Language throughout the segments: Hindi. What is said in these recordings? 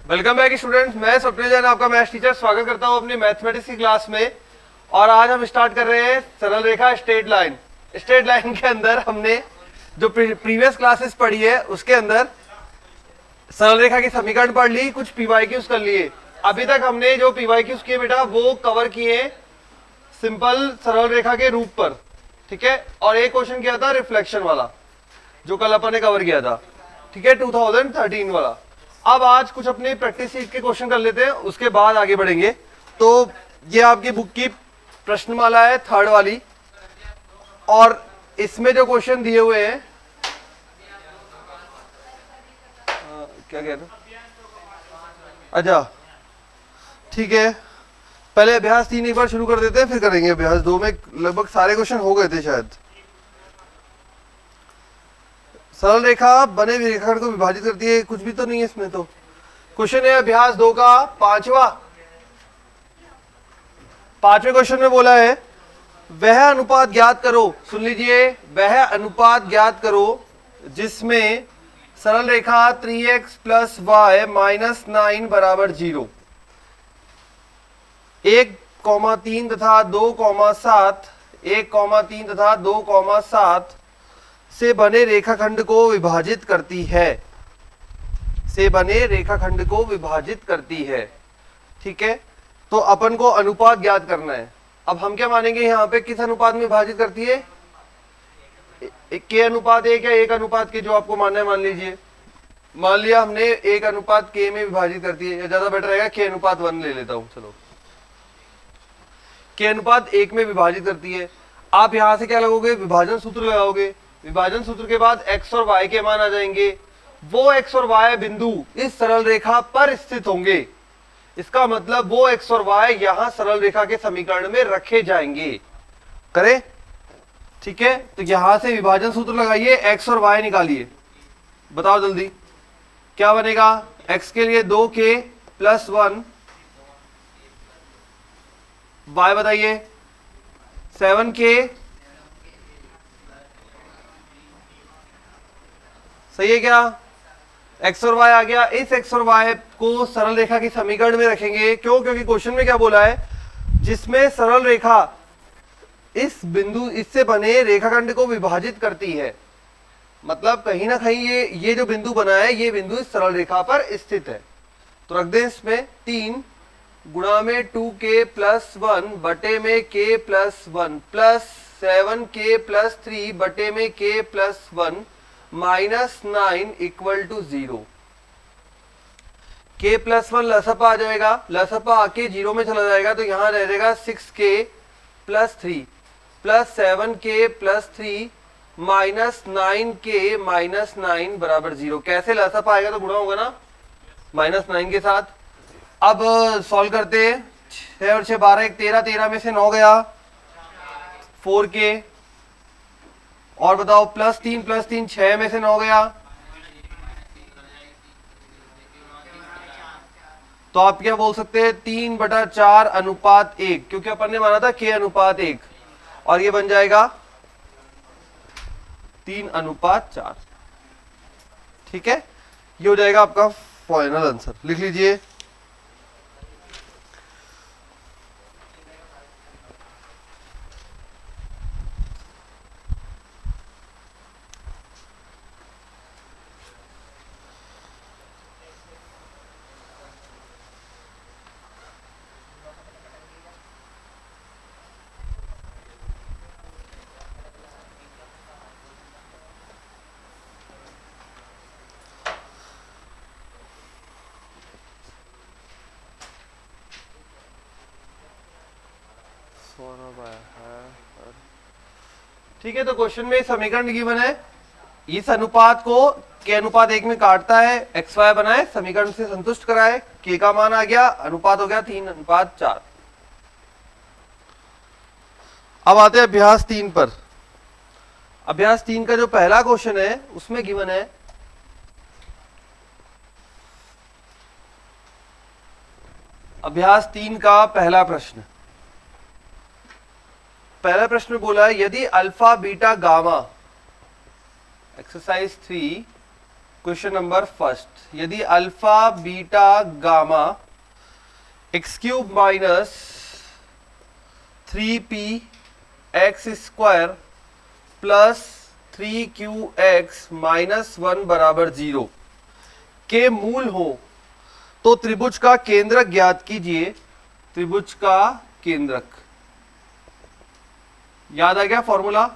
वेलकम बैक स्टूडेंट्स, मैं स्वप्निल जैन आपका मैथ्स टीचर स्वागत करता हूं अपनी मैथमेटिक्स की क्लास में। और आज हम स्टार्ट कर रहे हैं सरल रेखा स्ट्रेट लाइन। स्ट्रेट लाइन के अंदर हमने जो प्रीवियस क्लासेस पढ़ी है उसके अंदर सरल रेखा की समीकरण पढ़ ली, कुछ पीवाईक्यूज कर लिए। अभी तक हमने जो पीवाईक्यूज किए बेटा वो कवर किए सिंपल सरल रेखा के रूप पर, ठीक है। और एक क्वेश्चन किया था रिफ्लेक्शन वाला जो कल अपन ने कवर किया था, ठीक है, 2013 वाला। अब आज कुछ अपनी प्रैक्टिस शीट के क्वेश्चन कर लेते हैं, उसके बाद आगे बढ़ेंगे। तो ये आपकी बुक की प्रश्नमाला है, थर्ड वाली, और इसमें जो क्वेश्चन दिए हुए हैं क्या कह रहे, अच्छा ठीक है, पहले अभ्यास 3 एक बार शुरू कर देते हैं, फिर करेंगे अभ्यास 2 में लगभग सारे क्वेश्चन हो गए थे शायद। सरल रेखा बने हुए रेखाखंड को विभाजित करती है, कुछ भी तो नहीं है इसमें। तो क्वेश्चन है अभ्यास 2 का पांचवें क्वेश्चन में बोला है वह अनुपात ज्ञात करो। सुन लीजिए, वह अनुपात ज्ञात करो जिसमें सरल रेखा 3x + y - 9 = 0, 1,3 तथा 2,7, 1,3 तथा 2,7 से बने रेखाखंड को विभाजित करती है, से बने रेखाखंड को विभाजित करती है, ठीक है। तो अपन को अनुपात ज्ञात करना है। अब हम क्या मानेंगे यहाँ पे, किस अनुपात में विभाजित करती है, के अनुपात 1 या 1 अनुपात के, जो आपको मानना है मान लीजिए। मान लिया हमने 1 अनुपात के में विभाजित करती है, ज्यादा बेटर रहेगा के अनुपात 1 ले लेता हूं, चलो के अनुपात 1 में विभाजित करती है। आप यहां से क्या लगोगे, विभाजन सूत्र लगाओगे। विभाजन सूत्र के बाद x और y के मान आ जाएंगे। वो x और y बिंदु इस सरल रेखा पर स्थित होंगे, इसका मतलब वो x और y यहां सरल रेखा के समीकरण में रखे जाएंगे। करें, ठीक है। तो यहां से विभाजन सूत्र लगाइए, x और y निकालिए। बताओ जल्दी क्या बनेगा। x के लिए 2k + 1, y बताइए 7k, सही है क्या। x और y आ गया। इस x और y को सरल रेखा की समीकरण में रखेंगे। क्यों? क्योंकि क्वेश्चन में क्या बोला है, जिसमें सरल रेखा इस बिंदु इससे बने रेखाखंड को विभाजित करती है। मतलब कहीं ना कहीं ये जो बिंदु बना है, ये बिंदु इस सरल रेखा पर स्थित है। तो रख दें इसमें 3 गुणा में 2k + 1 बटे में k + 1 प्लस 7k + 3 बटे में k + 1 -9 = 0। k + 1 लसपा आ जाएगा, लसपा आके 0 में चला जाएगा, तो यहां रह जाएगा 6k + 3 प्लस 7k + 3 -9k - 9 = 0। कैसे लसपा आएगा तो गुणा होगा ना -9 के साथ। अब सॉल्व करते हैं, 6 और 6 12, 1 13, 13 में से 9 गया, 4k। और बताओ +3 + 3 6 में से 9 गया, तो आप क्या बोल सकते हैं 3/4 अनुपात 1, क्योंकि अपन ने माना था k अनुपात 1, और ये बन जाएगा 3/4, ठीक है। ये हो जाएगा आपका फाइनल आंसर। लिख लीजिए ठीक है। तो क्वेश्चन में समीकरण गिवन है, इस अनुपात को k अनुपात 1 में काटता है, x y बनाए, समीकरण से संतुष्ट कराए, k का मान आ गया, अनुपात हो गया 3/4। अब आते हैं अभ्यास 3 पर। अभ्यास 3 का जो पहला क्वेश्चन है उसमें गिवन है अभ्यास 3 का पहला प्रश्न। पहला प्रश्न बोला है यदि alpha beta gamma exercise 3 question number first, यदि alpha beta gamma x cube minus 3p x square plus 3qx minus 1 बराबर 0 के मूल हो तो त्रिभुज का केंद्रक ज्ञात कीजिए। त्रिभुज का केंद्रक याद आ गया फॉर्मूला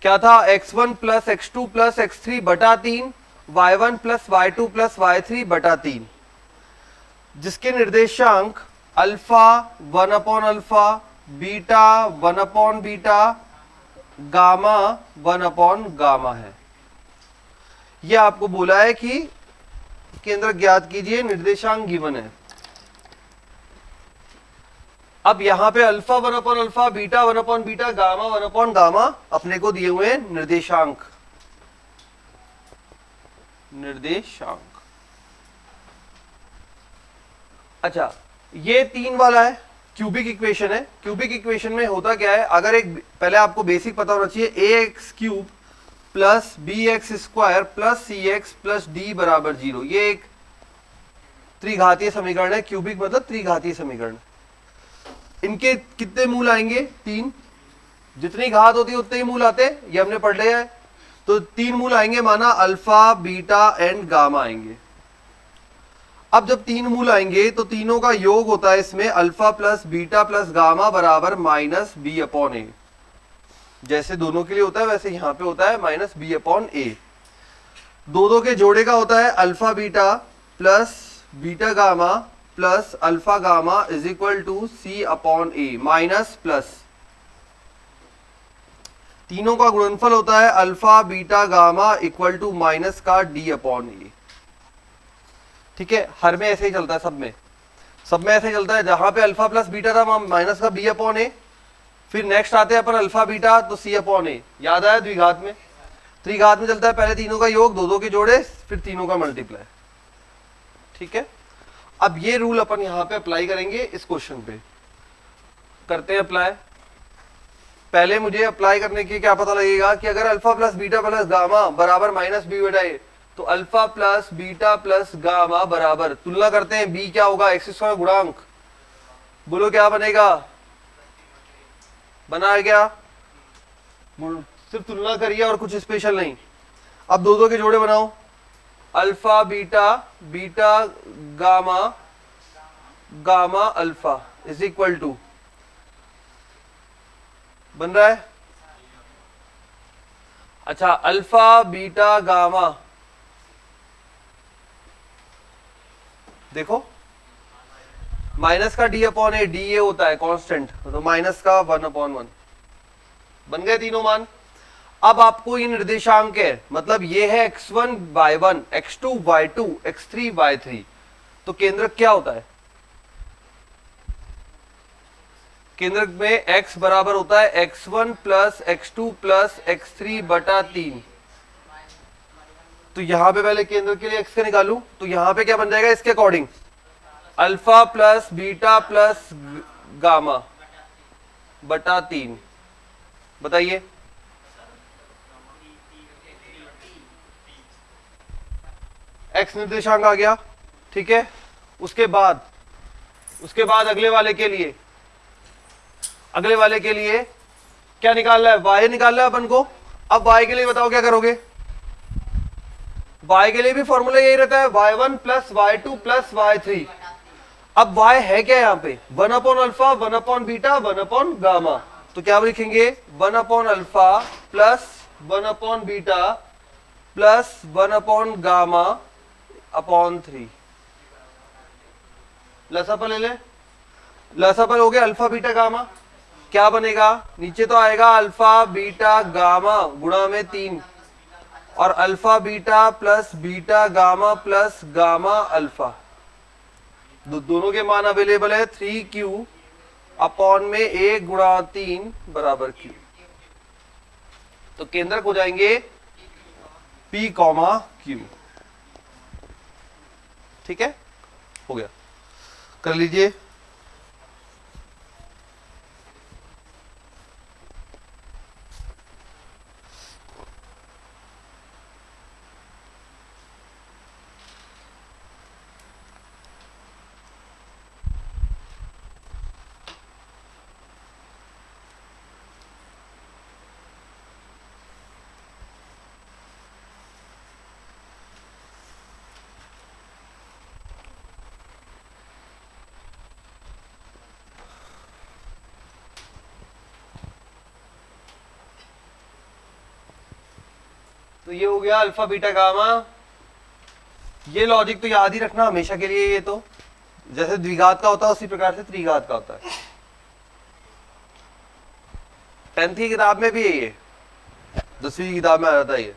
क्या था? x1 plus x2 plus x3 बटा 3, y1 plus y2 plus y3 बटा 3, जिसके निर्देशांक alpha 1 upon alpha, beta 1 upon beta, gamma 1 upon gamma है। यह आपको बोला है कि केंद्र ज्ञात कीजिए, निर्देशांक गिवन है। अब यहां पे alpha 1 upon alpha, beta 1 upon beta, gamma 1 upon gamma अपने को दिए हुए हैं निर्देशांक। अच्छा, ये 3 वाला है, क्यूबिक इक्वेशन है। क्यूबिक इक्वेशन में होता क्या है, अगर एक पहले आपको बेसिक पता होना चाहिए, a x cube plus b x square plus c x plus d बराबर 0, ये एक त्रिघातीय समीकरण है। क्यूबिक मतलब त्रिघातीय समीकरण। इनके कितने मूल आएंगे? 3। जितनी घात होती है उतने ही मूल आते हैं, ये हमने पढ़ लिया है। तो 3 मूल आएंगे, माना अल्फा बीटा एंड गामा आएंगे। अब जब 3 मूल आएंगे तो तीनों का योग होता है इसमें alpha plus beta plus gamma बराबर माइनस बी अपॉन ए। जैसे दोनों के लिए होता है वैसे यहां पे होता है माइनस बी अपॉन ए। दो के जोड़े का होता है alpha beta plus beta gamma plus alpha gamma is equal to C upon A, minus plus. तीनों का गुणनफल होता है alpha beta gamma equal to minus का डी अपॉन ए। ठीक है, हर में ऐसे ही चलता है, सब में ऐसे ही चलता है। जहां पे अल्फा प्लस बीटा था माइनस का बी अपॉन ए, फिर नेक्स्ट आते हैं अपन अल्फा बीटा तो सी अपॉन ए। याद आया? द्विघात में, त्रिघात में चलता है पहले तीनों का योग, दो के जोड़े, फिर तीनों का मल्टीप्लाई। ठीक है, अब ये रूल अपन यहां पे अप्लाई करेंगे इस क्वेश्चन पे। करते हैं अप्लाई। पहले मुझे अप्लाई करने के क्या पता लगेगा कि अगर alpha plus beta plus gamma बराबर माइनस बी बटा ए, तो alpha plus beta plus gamma बराबर, तुलना करते हैं, बी क्या होगा? एक्स स्क्वायर गुणांक, बोलो क्या बनेगा? बना गया? सिर्फ तुलना करिए और कुछ स्पेशल नहीं। अब दो के जोड़े बनाओ, alpha beta beta gamma gamma alpha is equal to, बन रहा है? अच्छा, अल्फा बीटा गामा, देखो माइनस का D upon A, D A होता है कांस्टेंट, तो माइनस का 1 अपॉन 1, बन गए तीनों मान। अब आपको ये निर्देशांक है, मतलब ये है x1 y1, x2 y2, x3 y3। तो केंद्रक क्या होता है? केंद्रक में x बराबर होता है x1 plus x2 plus x3 बटा 3। तो यहां पे पहले केंद्र के लिए x का निकालूं, तो यहां पे क्या बन जाएगा इसके according? Alpha plus beta plus gamma बटा 3। बताइए, x निर्देशांक आ गया। ठीक है, उसके बाद अगले वाले के लिए क्या निकालना है? y निकालना है अपन को। अब y के लिए बताओ क्या करोगे? y के लिए भी फॉर्मूला यही रहता है, y1 plus y2 plus y3। अब y है क्या यहाँ पे? 1 upon alpha, 1 upon beta, 1 upon gamma. तो क्या लिखेंगे? 1 upon alpha plus 1 upon beta plus 1 upon gamma upon 3। लसापल ले ले, लसापल हो गया अल्फा बीटा गामा। क्या बनेगा? नीचे तो आएगा अल्फा बीटा गामा गुणा में 3, और alpha beta plus beta gamma plus gamma alpha, दोनों के मान अवेलेबल है। 3q अपॉन में 1 गुणा 3 बराबर q। तो केंद्रक हो जाएंगे p कॉमा q। ठीक है, हो गया, कर लीजिए। तो ये हो गया अल्फा बीटा गामा। ये लॉजिक तो याद ही रखना हमेशा के लिए, ये तो जैसे द्विघात का होता है उसी प्रकार से त्रिघात का होता है। 10th की किताब में भी है ये, 10वीं की किताब में आ जाता है ये।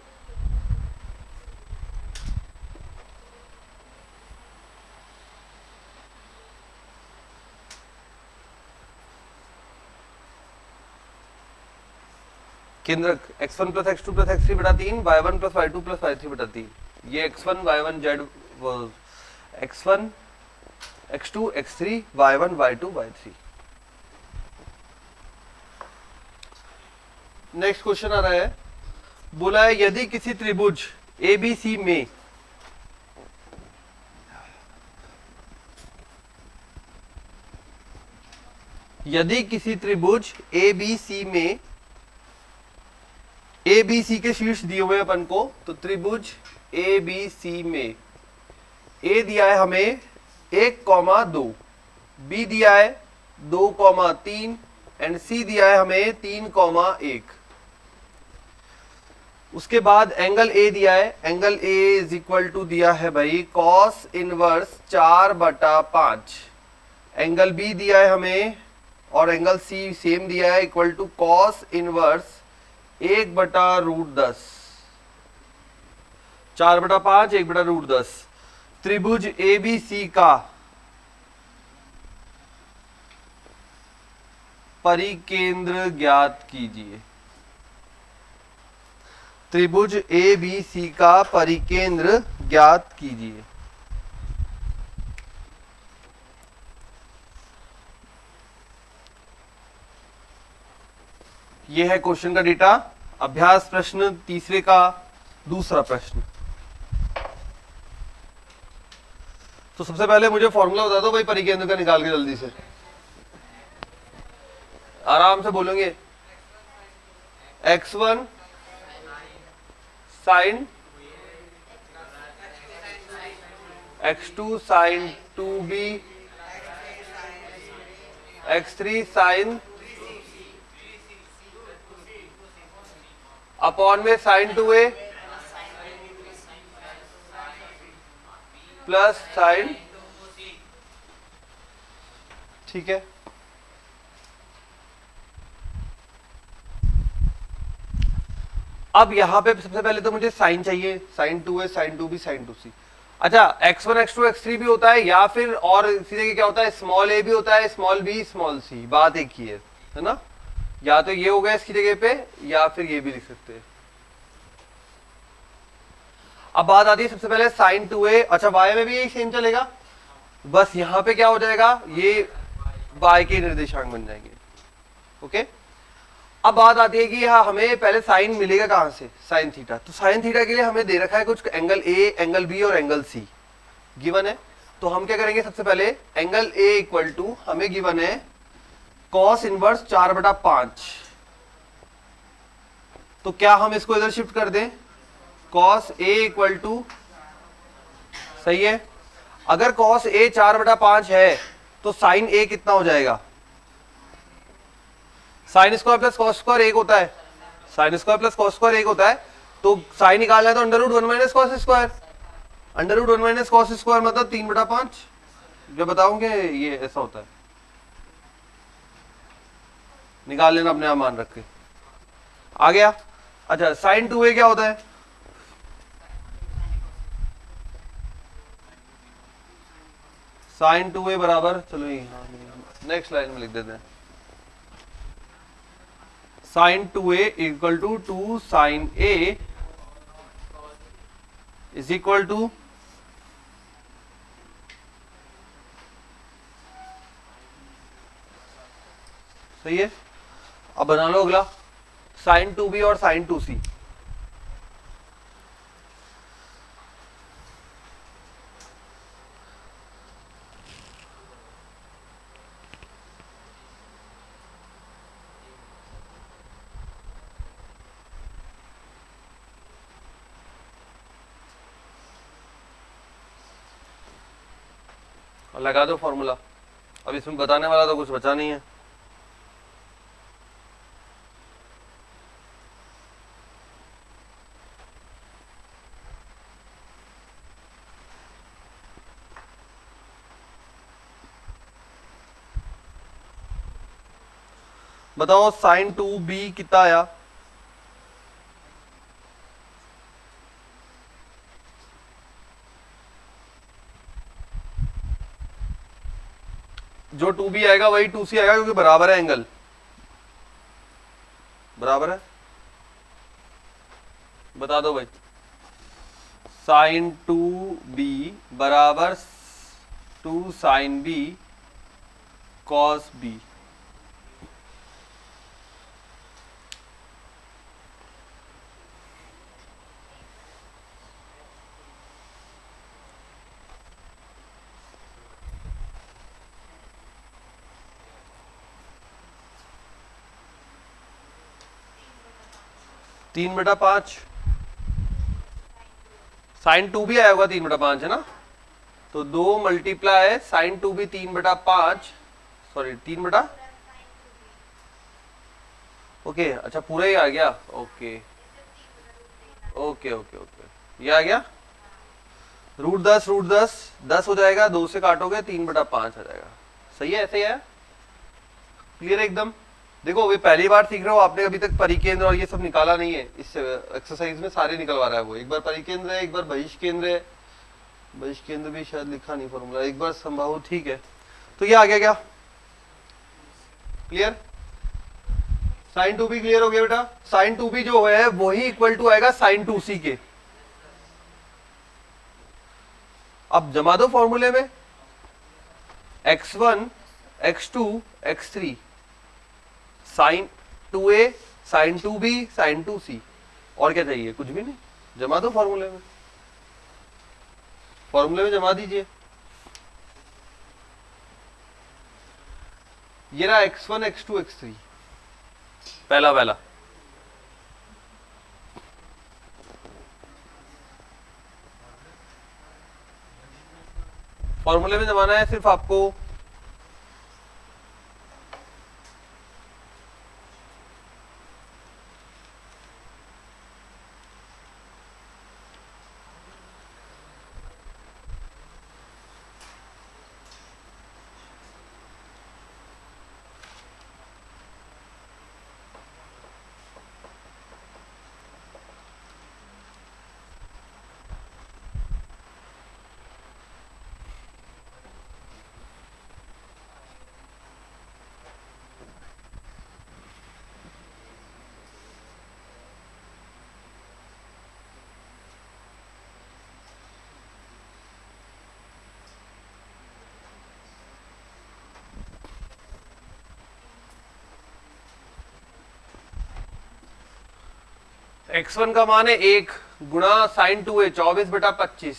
केंद्रक x1 plus x2 plus x3 बटा 3, y1 plus y2 plus y3 बटा 3। ये x1 y1 z x1 x2 x3 y1 y2 y3। Next question आ रहा है, बोला है यदि किसी त्रिभुज ABC में ABC के शीर्ष दिए हुए अपन को, तो त्रिभुज ABC में A दिया है हमें 1,2, B दिया है 2,3 एंड C दिया है हमें 3,1। उसके बाद एंगल A दिया है, angle A is equal to दिया है भाई कॉस इनवर्स 4/5। एंगल B दिया है हमें और एंगल C सेम दिया है इक्वल टू कॉस इनवर्स 1/√10। 4/5 1/√10। त्रिभुज ABC का परिकेंद्र ज्ञात कीजिए। त्रिभुज ABC का परिकेंद्र ज्ञात कीजिए। यह है क्वेश्चन का डेटा। अभ्यास प्रश्न तीसरे का दूसरा प्रश्न। तो सबसे पहले मुझे फॉर्मूला बता दो भाई परिकेंद्र का, निकाल के जल्दी से, आराम से बोलेंगे। x1 sine x2 sine 2b x3 sine upon में साइन 2a प्लस साइन, ठीक है। अब यहां पे सबसे पहले तो मुझे साइन चाहिए, sign 2a sign 2b sign 2c। अच्छा x1 x2 x3 भी होता है, या फिर और इसी जगह क्या होता है स्मॉल a भी होता है, स्मॉल b स्मॉल c, बात एक ही है ना। या तो ये हो गया इसकी जगह पे, या फिर ये भी लिख सकते हैं। अब बात आती है सबसे पहले साइन 2a। अच्छा y में भी यही सेम चलेगा, बस यहां पे क्या हो जाएगा, ये y के निर्देशांक बन जाएंगे। ओके, अब बात आती है कि यहाँ हमें पहले साइन मिलेगा कहां से, साइन थीटा। तो साइन थीटा के लिए हमें दे रखा है कुछ एंगल A, एंगल B और एंगल C गिवन है। तो हम क्या करेंगे, सबसे पहले एंगल A इक्वल टू हमें गिवन है कॉस इनवर्स 4/5। तो क्या हम इसको इधर शिफ्ट कर दें, कॉस A इक्वल टू, सही है। अगर कॉस A 4/5 है तो साइन A कितना हो जाएगा, sine square plus cos square 1 होता है, sine square plus cos square 1 होता है। तो साइन निकालना है तो √1 minus cos square, √1 minus cos square मतलब 3/5। जो बताऊंगे ये ऐसा होता है, निकाल लेना अपने आप मान रख के। आ गया। अच्छा साइन 2a क्या होता है, साइन 2a बराबर, चलो नेक्स्ट लाइन में लिख देते हैं, sine 2a equal to 2 sine a is equal to, सही है। अब बना लो अगला, साइन 2b और साइन 2c। लगा दो फॉर्मूला। अब इसमें बताने वाला तो कुछ बचा नहीं है। बताओ साइन 2b कितना आया? जो 2b आएगा वही 2c आएगा क्योंकि बराबर है, एंगल बराबर है। बता दो भाई, साइन 2b बराबर 2 साइन b कॉस b। तीन बटा पांच, साइन 2b आया होगा 3/5 है ना, तो 2 मल्टीप्लाई साइन 2b 3/5, सॉरी 3 बटा, ओके अच्छा पूरा ही आ गया, ओके ओके ओके ओके, ये आ गया √10 10 हो जाएगा, 2 से काटोगे 3/5 आ जाएगा। सही है, ऐसे ही है, क्लियर है एकदम। देखो वे पहली बार सीख रहे हो, आपने अभी तक परिकेंद्र और ये सब निकाला नहीं है, इस एक्सरसाइज में सारे निकलवा रहा है वो। एक बार परिकेंद्र है, एक बार बहिष्केंद्र है, बहिष्केंद्र भी शायद लिखा नहीं फॉर्मूला, एक बार संभाव, ठीक है। तो ये आ गया क्या, क्लियर? साइन 2b क्लियर हो गया बेटा। साइन 2b जो है वही इक्वल टू आएगा साइन 2c के। अब जमा दो फॉर्मूले में, x1 x2 x3 sign 2a sign 2b sign 2c, और क्या चाहिए? कुछ भी नहीं, जमा दो फॉर्मूले में, फॉर्मूले में जमा दीजिए। ये रहा x1 x2 x3 पहला फॉर्मूले में जमाना है सिर्फ आपको। x1 का मान है 1 गुणा साइन 2a 24/25,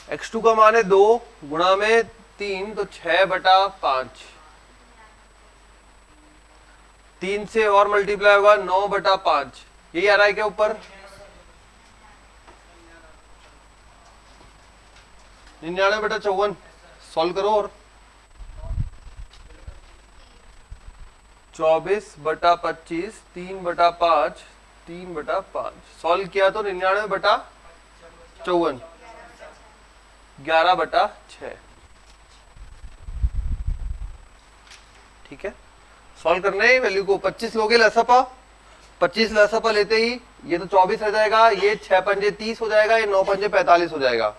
x2 का मान है 2 गुणा में 3 तो 6/5, 3 से और मल्टीप्लाई होगा 9/5, यही आ रहा है क्या ऊपर? 99/54 सॉल्व करो, और 24/25 3/5 3/5 सॉल्व किया तो 99/54 11/6, ठीक है। सॉल्व करना है वैल्यू को, 25 लोगे लसपा, 25 लसपा लेते ही ये तो 24 रह जाएगा, ये 6 पंजे 30 हो जाएगा, ये 9 पंजे 45 हो जाएगा।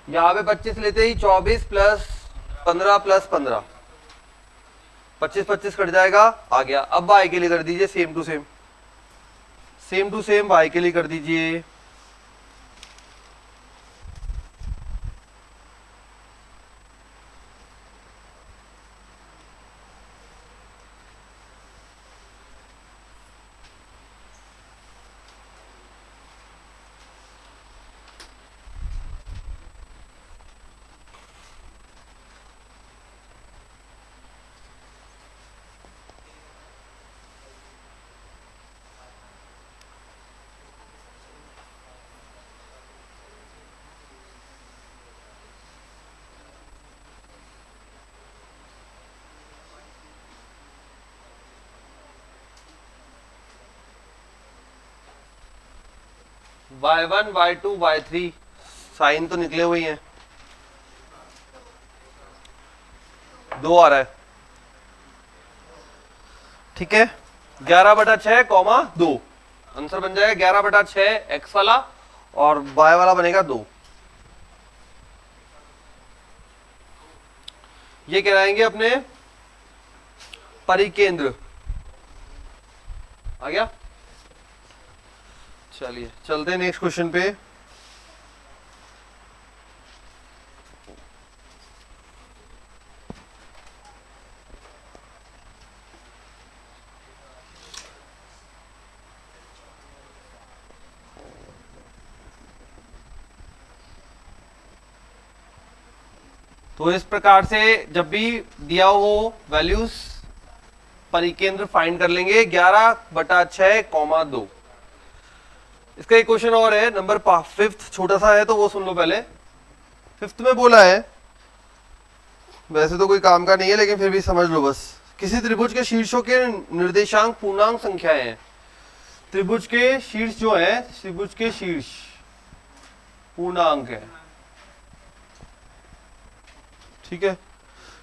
यहाँ पे 25 लेते ही 24 प्लस 15 प्लस 15, 25 कट जाएगा, आ गया। अब y के लिए कर दीजिए सेम टू सेम y के लिए कर दीजिए। y1 y2 y3 साइन तो निकले हुए हैं, 2 आ रहा है, ठीक है, 11/6, 2 आंसर बन जाएगा 11/6 x वाला और y वाला बनेगा 2। ये कहलाएंगे अपने परिकेंद्र। आ गया, चलिए चलते हैं नेक्स्ट क्वेश्चन पे। तो इस प्रकार से जब भी दिया हो वैल्यूज परिकेंद्र फाइंड कर लेंगे 11/6, 2। इसका एक क्वेश्चन और है, नंबर 5, छोटा सा है तो वो सुन लो पहले। 5 में बोला है, वैसे तो कोई काम का नहीं है लेकिन फिर भी समझ लो बस। किसी त्रिभुज के शीर्षों के निर्देशांक पूर्णांक संख्याएं हैं। त्रिभुज के शीर्ष जो है, त्रिभुज के शीर्ष पूर्णांक है, ठीक है,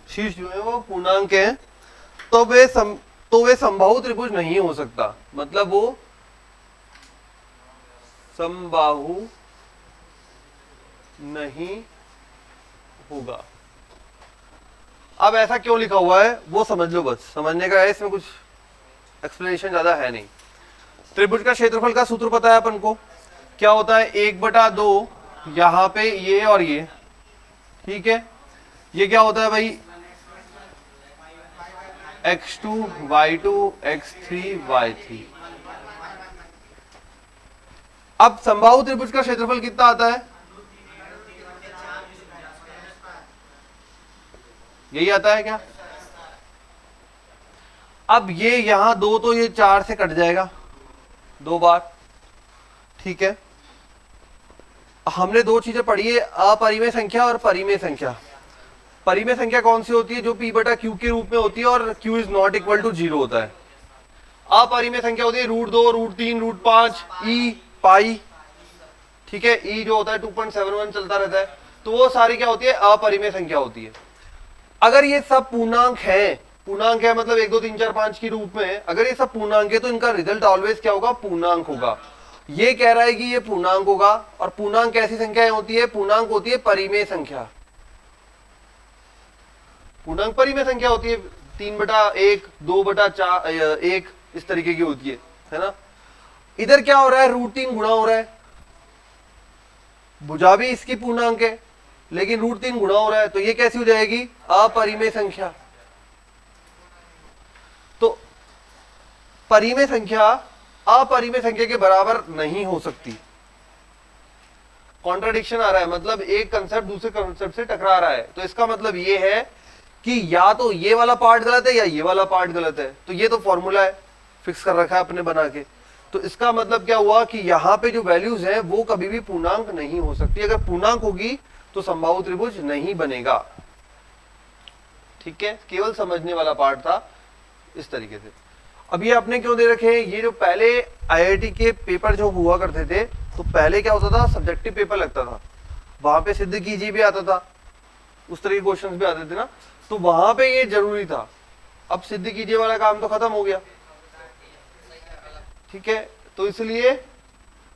शीर्ष जो है वो पूर्णांक है, तो वे समबाहु त्रिभुज नहीं हो सकता, मतलब वो समबाहु नहीं होगा। अब ऐसा क्यों लिखा हुआ है वो समझ लो, बस समझने का है, इसमें कुछ एक्सप्लेनेशन ज्यादा है नहीं। त्रिभुज का क्षेत्रफल का सूत्र पता है अपन को, क्या होता है 1/2, यहां पे ये और ये, ठीक है। ये क्या होता है भाई, x2 y2 x3 y3। अब समबाहु त्रिभुज का क्षेत्रफल कितना आता है, यही आता है क्या। अब ये यहां 2 तो ये 4 से कट जाएगा 2 बार, ठीक है। हमने 2 चीजें पढ़ी है, अपरिमेय संख्या और परिमेय संख्या। परिमेय संख्या कौन सी होती है, जो p/q के रूप में होती है और q is not equal to 0 होता है। अपरिमेय संख्या होती है √2, √3, √5, e, पाई, ठीक है। e जो होता है 2.71 चलता रहता है, तो वो सारी क्या होती है, अपरिमेय संख्या होती है। अगर ये सब पूर्णांक है, पूर्णांक है मतलब 1, 2, 3, 4, 5 के रूप में, अगर ये सब पूर्णांक है तो इनका रिजल्ट ऑलवेज क्या होगा, पूर्णांक होगा। ये कह रहा है कि ये पूर्णांक होगा, और पूर्णांक कैसी संख्याएं होती है, पूर्णांक होती है परिमेय संख्या। पूर्णांक परिमेय संख्या होती है 3/1, 2/1, इस तरीके की होती है ना। इधर क्या हो रहा है, √3 गुणा हो रहा है, भुजा भी इसकी पूर्णांक है लेकिन √3 गुणा हो रहा है, तो ये कैसी हो जाएगी, अपरिमेय संख्या। तो परिमेय संख्या अपरिमेय संख्या के बराबर नहीं हो सकती। कॉन्ट्राडिक्शन आ रहा है, मतलब एक कंसेप्ट दूसरे कंसेप्ट से टकरा रहा है। तो इसका मतलब ये है कि या तो ये वाला पार्ट गलत है या ये वाला पार्ट गलत है। तो ये तो फॉर्मूला है, फिक्स कर रखा है अपने बना के। तो इसका मतलब क्या हुआ कि यहाँ पे जो वैल्यूज है वो कभी भी पूर्णांक नहीं हो सकती। अगर पूर्णांक होगी तो समबाहु त्रिभुज नहीं बनेगा, ठीक है। केवल समझने वाला पार्ट था इस तरीके से। अब ये आपने क्यों दे रखे हैं, ये जो पहले IIT के पेपर जो हुआ करते थे, तो पहले क्या होता था, सब्जेक्टिव पेपर लगता था, वहां पे सिद्ध कीजिए भी आता था, उस तरह के क्वेश्चंस भी आते थे ना, तो वहां पे ये जरूरी था। अब सिद्ध कीजिए वाला काम तो खत्म हो गया, ठीक है। तो इसलिए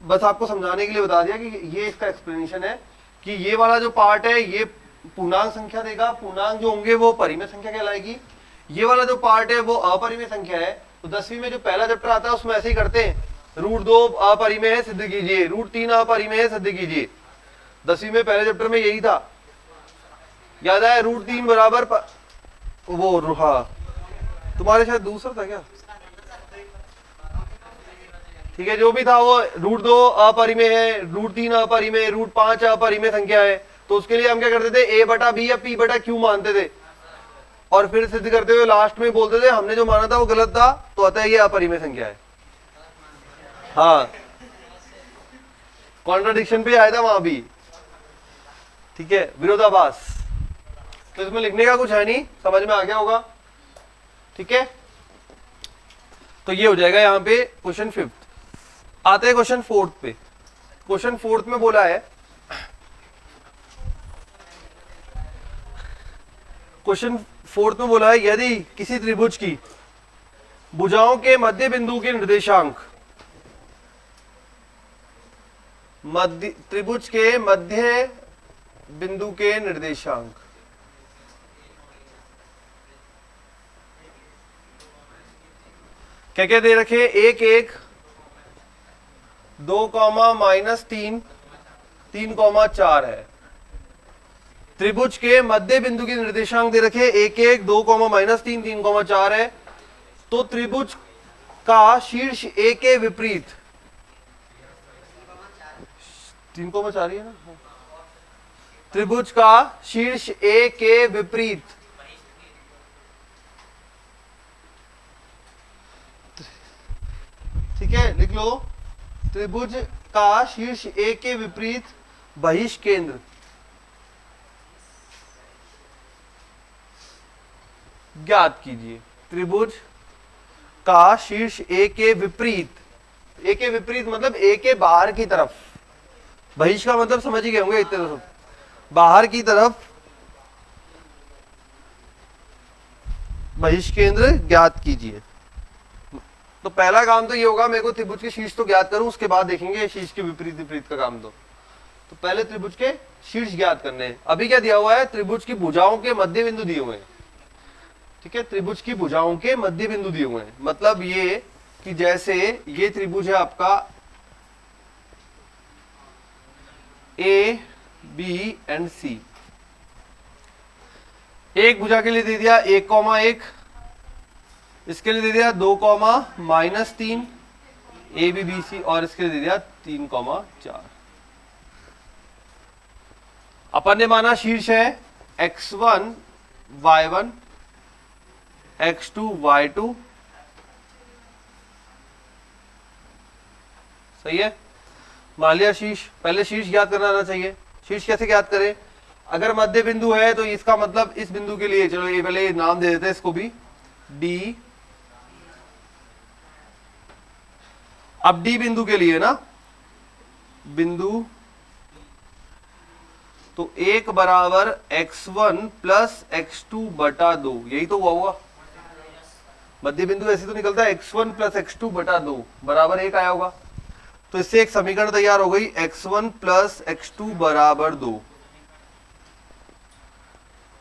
बस आपको समझाने के लिए बता दिया कि ये इसका एक्सप्लेनेशन है कि ये वाला जो पार्ट है ये पूर्णांक संख्या देगा, पूर्णांक जो होंगे वो परिमेय संख्या कहलाएगी। ये वाला जो पार्ट है वो अपरिमेय संख्या है। तो 10वीं में जो पहला चैप्टर आता है उसमें ऐसे ही करते हैं, √2 अपरिमेय है सिद्ध कीजिए, √3 अपरिमेय है सिद्ध कीजिए। 10वीं में पहले चैप्टर में यही था, याद आया, √3 बराबर वो, हाँ तुम्हारे शायद दूसरा था क्या, ठीक है, जो भी था वो √2 अपरिमेय है, √3 अपरिमेय, √5 अपरिमेय संख्या है। तो उसके लिए हम क्या करते थे, a/b या p/q मानते थे और फिर सिद्ध करते हुए लास्ट में बोलते थे हमने जो माना था वो गलत था, तो अतः ये अपरिमेय संख्या है। हाँ, कॉन्ट्राडिक्शन पे आया था वहां भी, ठीक है, विरोधाभास। तो इसमें लिखने का कुछ है नहीं, समझ में आ गया होगा, ठीक है। तो ये हो जाएगा यहाँ पे क्वेश्चन 5। आते हैं क्वेश्चन 4 पे। क्वेश्चन 4 में बोला है, क्वेश्चन 4 में बोला है, यदि किसी त्रिभुज की भुजाओं के मध्य बिंदु के निर्देशांक, मध्य त्रिभुज के मध्य बिंदु के निर्देशांक। क्या क्या दे रखे? 1 1, 2 -3, 3,4 है। त्रिभुज के मध्य बिंदु के निर्देशांक दे रखे 1 1, 2 -3, 3,4 है। तो त्रिभुज का शीर्ष ए के विपरीत, 3,4 ही है ना, त्रिभुज का शीर्ष ए के विपरीत ठीक है, लिख लो, त्रिभुज का शीर्ष ए के विपरीत बहिष्केंद्र ज्ञात कीजिए। त्रिभुज का शीर्ष ए के विपरीत, ए के विपरीत मतलब ए के बाहर की तरफ, बहिष का मतलब समझ ही गए होंगे इतने तो, बाहर की तरफ बहिष्केंद्र ज्ञात कीजिए। तो पहला काम तो ये होगा, मेरे को त्रिभुज के शीर्ष तो ज्ञात करूं, उसके बाद देखेंगे शीर्ष के विपरीत विपरीत का काम। तो पहले त्रिभुज के शीर्ष ज्ञात करने हैं। अभी क्या दिया हुआ है? त्रिभुज की भुजाओं के मध्य बिंदु दिए हुए हैं। ठीक है, त्रिभुज की भुजाओं के मध्य बिंदु दिए हुए हैं, मतलब ये कि जैसे ये त्रिभुज है आपका ए बी एंड सी, एक भुजा के लिए दे दिया 1,1, इसके लिए दे दिया 2, -3 ए बी बी सी, और इसके लिए दे दिया 3,4। अपन ने माना शीर्ष है x1 y1 x2 y2, सही है। मान लिया शीर्ष, पहले शीर्ष ज्ञात करना आना चाहिए। शीर्ष कैसे ज्ञात करें? अगर मध्य बिंदु है तो इसका मतलब इस बिंदु के लिए, चलो ये पहले नाम दे देते हैं इसको भी, डी। अब डी बिंदु के लिए ना, बिंदु तो 1 बराबर x1 प्लस x2 बटा 2, यही तो हुआ। मध्य बिंदु ऐसे तो निकलता है x1 प्लस x2 बटा 2 बराबर 1 आया होगा। तो इससे एक समीकरण तैयार हो गई, x1 प्लस x2 बराबर 2।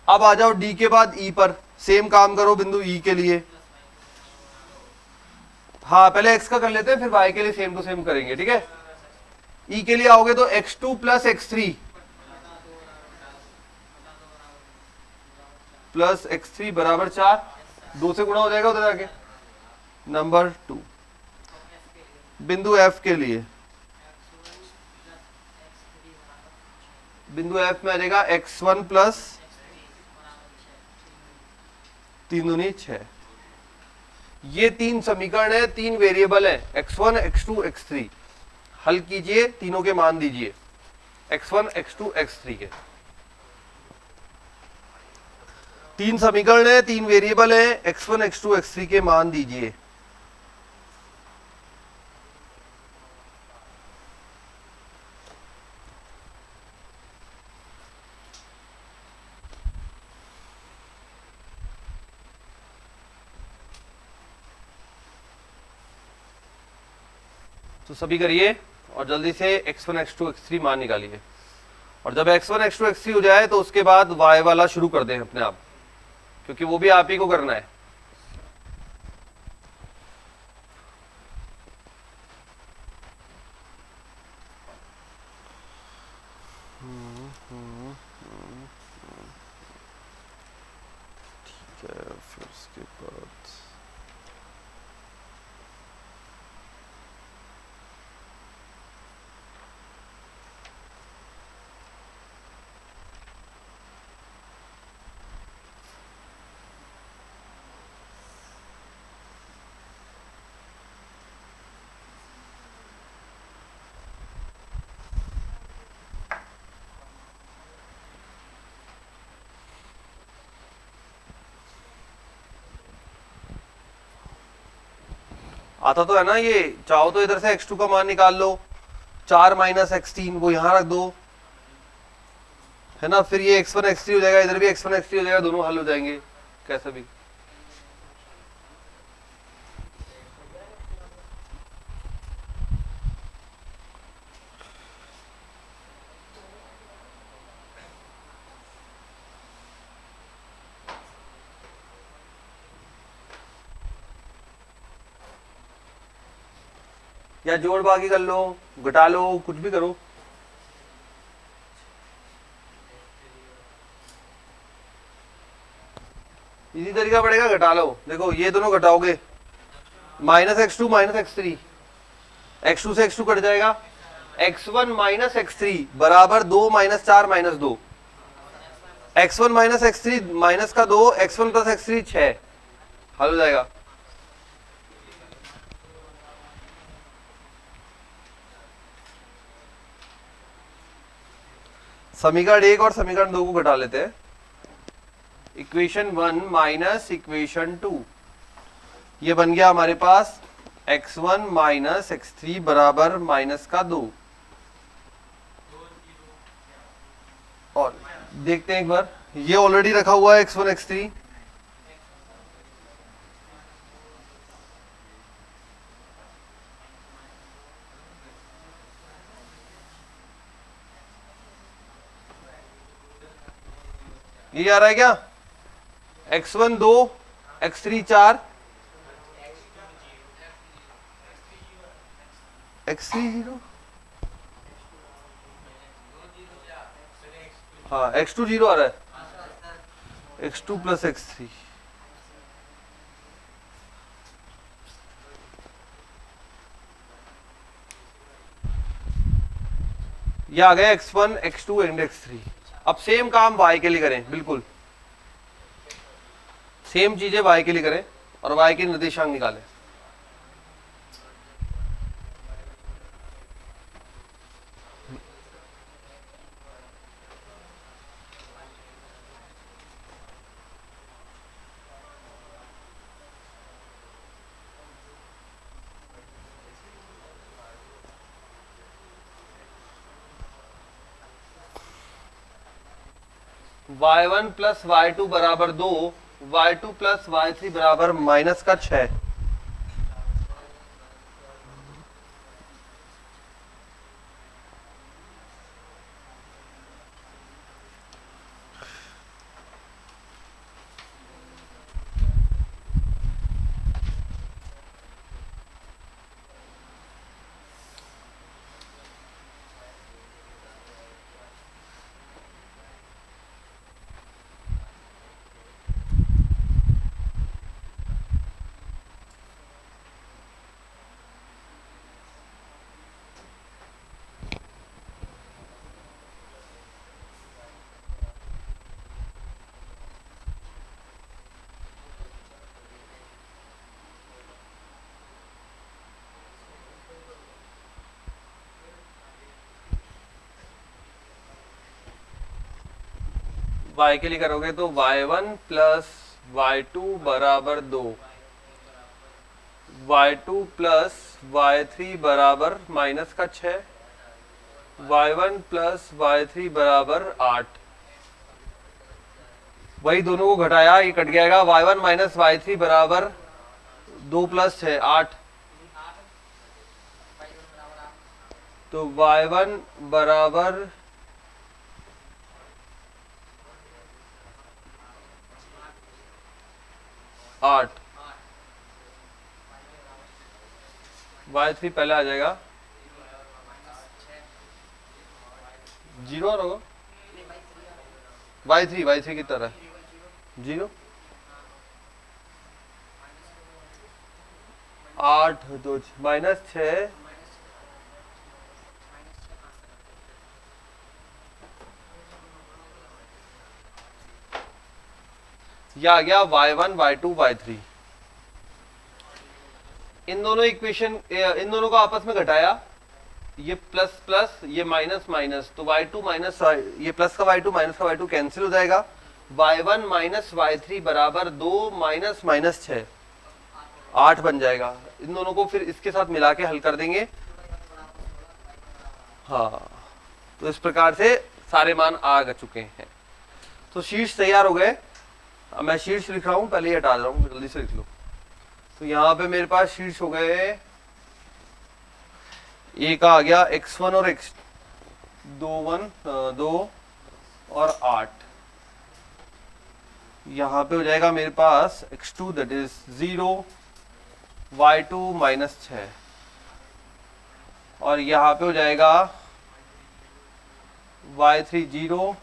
अब आ जाओ d के बाद e पर, सेम काम करो बिंदु e के लिए। हाँ, पहले x का कर लेते हैं, फिर y के लिए सेम टू सेम करेंगे। ठीक है, e के लिए आओगे तो x2 plus x3 plus x3 बराबर 4, 2 से गुणा हो जाएगा उधर जाके। नंबर 2 बिंदु f के लिए, बिंदु f में आ जाएगा x1 प्लस 3 दूनी 6। ये 3 समीकरण है, 3 वेरिएबल है, x1 x2 x3। हल कीजिए, तीनों के मान दीजिए, x1 x2 x3 के। 3 समीकरण है, 3 वेरिएबल है, x1 x2 x3 के मान दीजिए। तो सभी करिए और जल्दी से x1 x2 x3 मान निकालिए। और जब x1 x2 x3 हो जाए तो उसके बाद y वाला शुरू कर दें अपने आप, क्योंकि वो भी आप ही को करना है। ठीक है, फिर उसके बाद आता तो है ना, ये चाहो तो इधर से x2 का मान निकाल लो, 4 माइनस x3 वो यहां रख दो, है ना। फिर ये x1 x3 हो जाएगा, इधर भी x1 x3 हो जाएगा, दोनों हल हो जाएंगे कैसे भी। या जोड़ बाकी कर लो, घटा लो, कुछ भी करो। इसी तरीका पड़ेगा, घटा लो। देखो ये दोनों घटाओगे, -x2 -x3, x2 से x2 कट जाएगा, x1 -x3 बराबर 2 -4 -2, x1 -x3 माइनस का 2, x1 + x3 6, हल हो जाएगा। समीकरण 1 और समीकरण 2 को घटा लेते हैं। इक्वेशन 1 माइनस इक्वेशन 2, ये बन गया हमारे पास x1 - x3 बराबर -2। और देखते हैं एक बार, ये ऑलरेडी रखा हुआ है x1 x3, ये आ रहा है क्या, x1 2, x3 4, x3 0, हाँ x2 0 आ रहा है, x2 + x3, ये आ गया x1 x2 एंड x3। अब सेम काम y के लिए करें, बिल्कुल सेम चीजें y के लिए करें और y के निर्देशांक निकालें। y1 + y2 बराबर 2, y2 + y3 बराबर -6। y के लिए करोगे तो y1 + y2 बराबर 2, y2 + y3 बराबर -6, y1 + y3 बराबर 8। वही दोनों को घटाया, ये कट जाएगा, y1 - y3 बराबर 2 + 6 8, तो y1 बराबर 8, y3 पहले आ जाएगा, 0 होगा, y3 की तरह 0, 8 2 -6, यह आ गया y1 y2 y3। इन दोनों इक्वेशन, इन दोनों को आपस में घटाया, ये प्लस प्लस, ये माइनस माइनस, तो y2 माइनस, ये प्लस का y2 माइनस का y2 कैंसिल हो जाएगा, y1 - y3 बराबर 2 -6 8 बन जाएगा। इन दोनों को फिर इसके साथ मिला के हल कर देंगे। हाँ, तो इस प्रकार से सारे मान आ चुके हैं। तो शीर्ष तैयार हो गए। अब मैं शीर्ष लिख रहा हूं, पहले ही हटा दे रहा हूं, जल्दी से लिख लो। तो यहाँ पे मेरे पास शीर्ष हो गए, एक आ गया x1 और x2 और 8। यहाँ पे हो जाएगा मेरे पास x2 दैट इज 0, y2 -6, और यहाँ पे हो जाएगा y3 0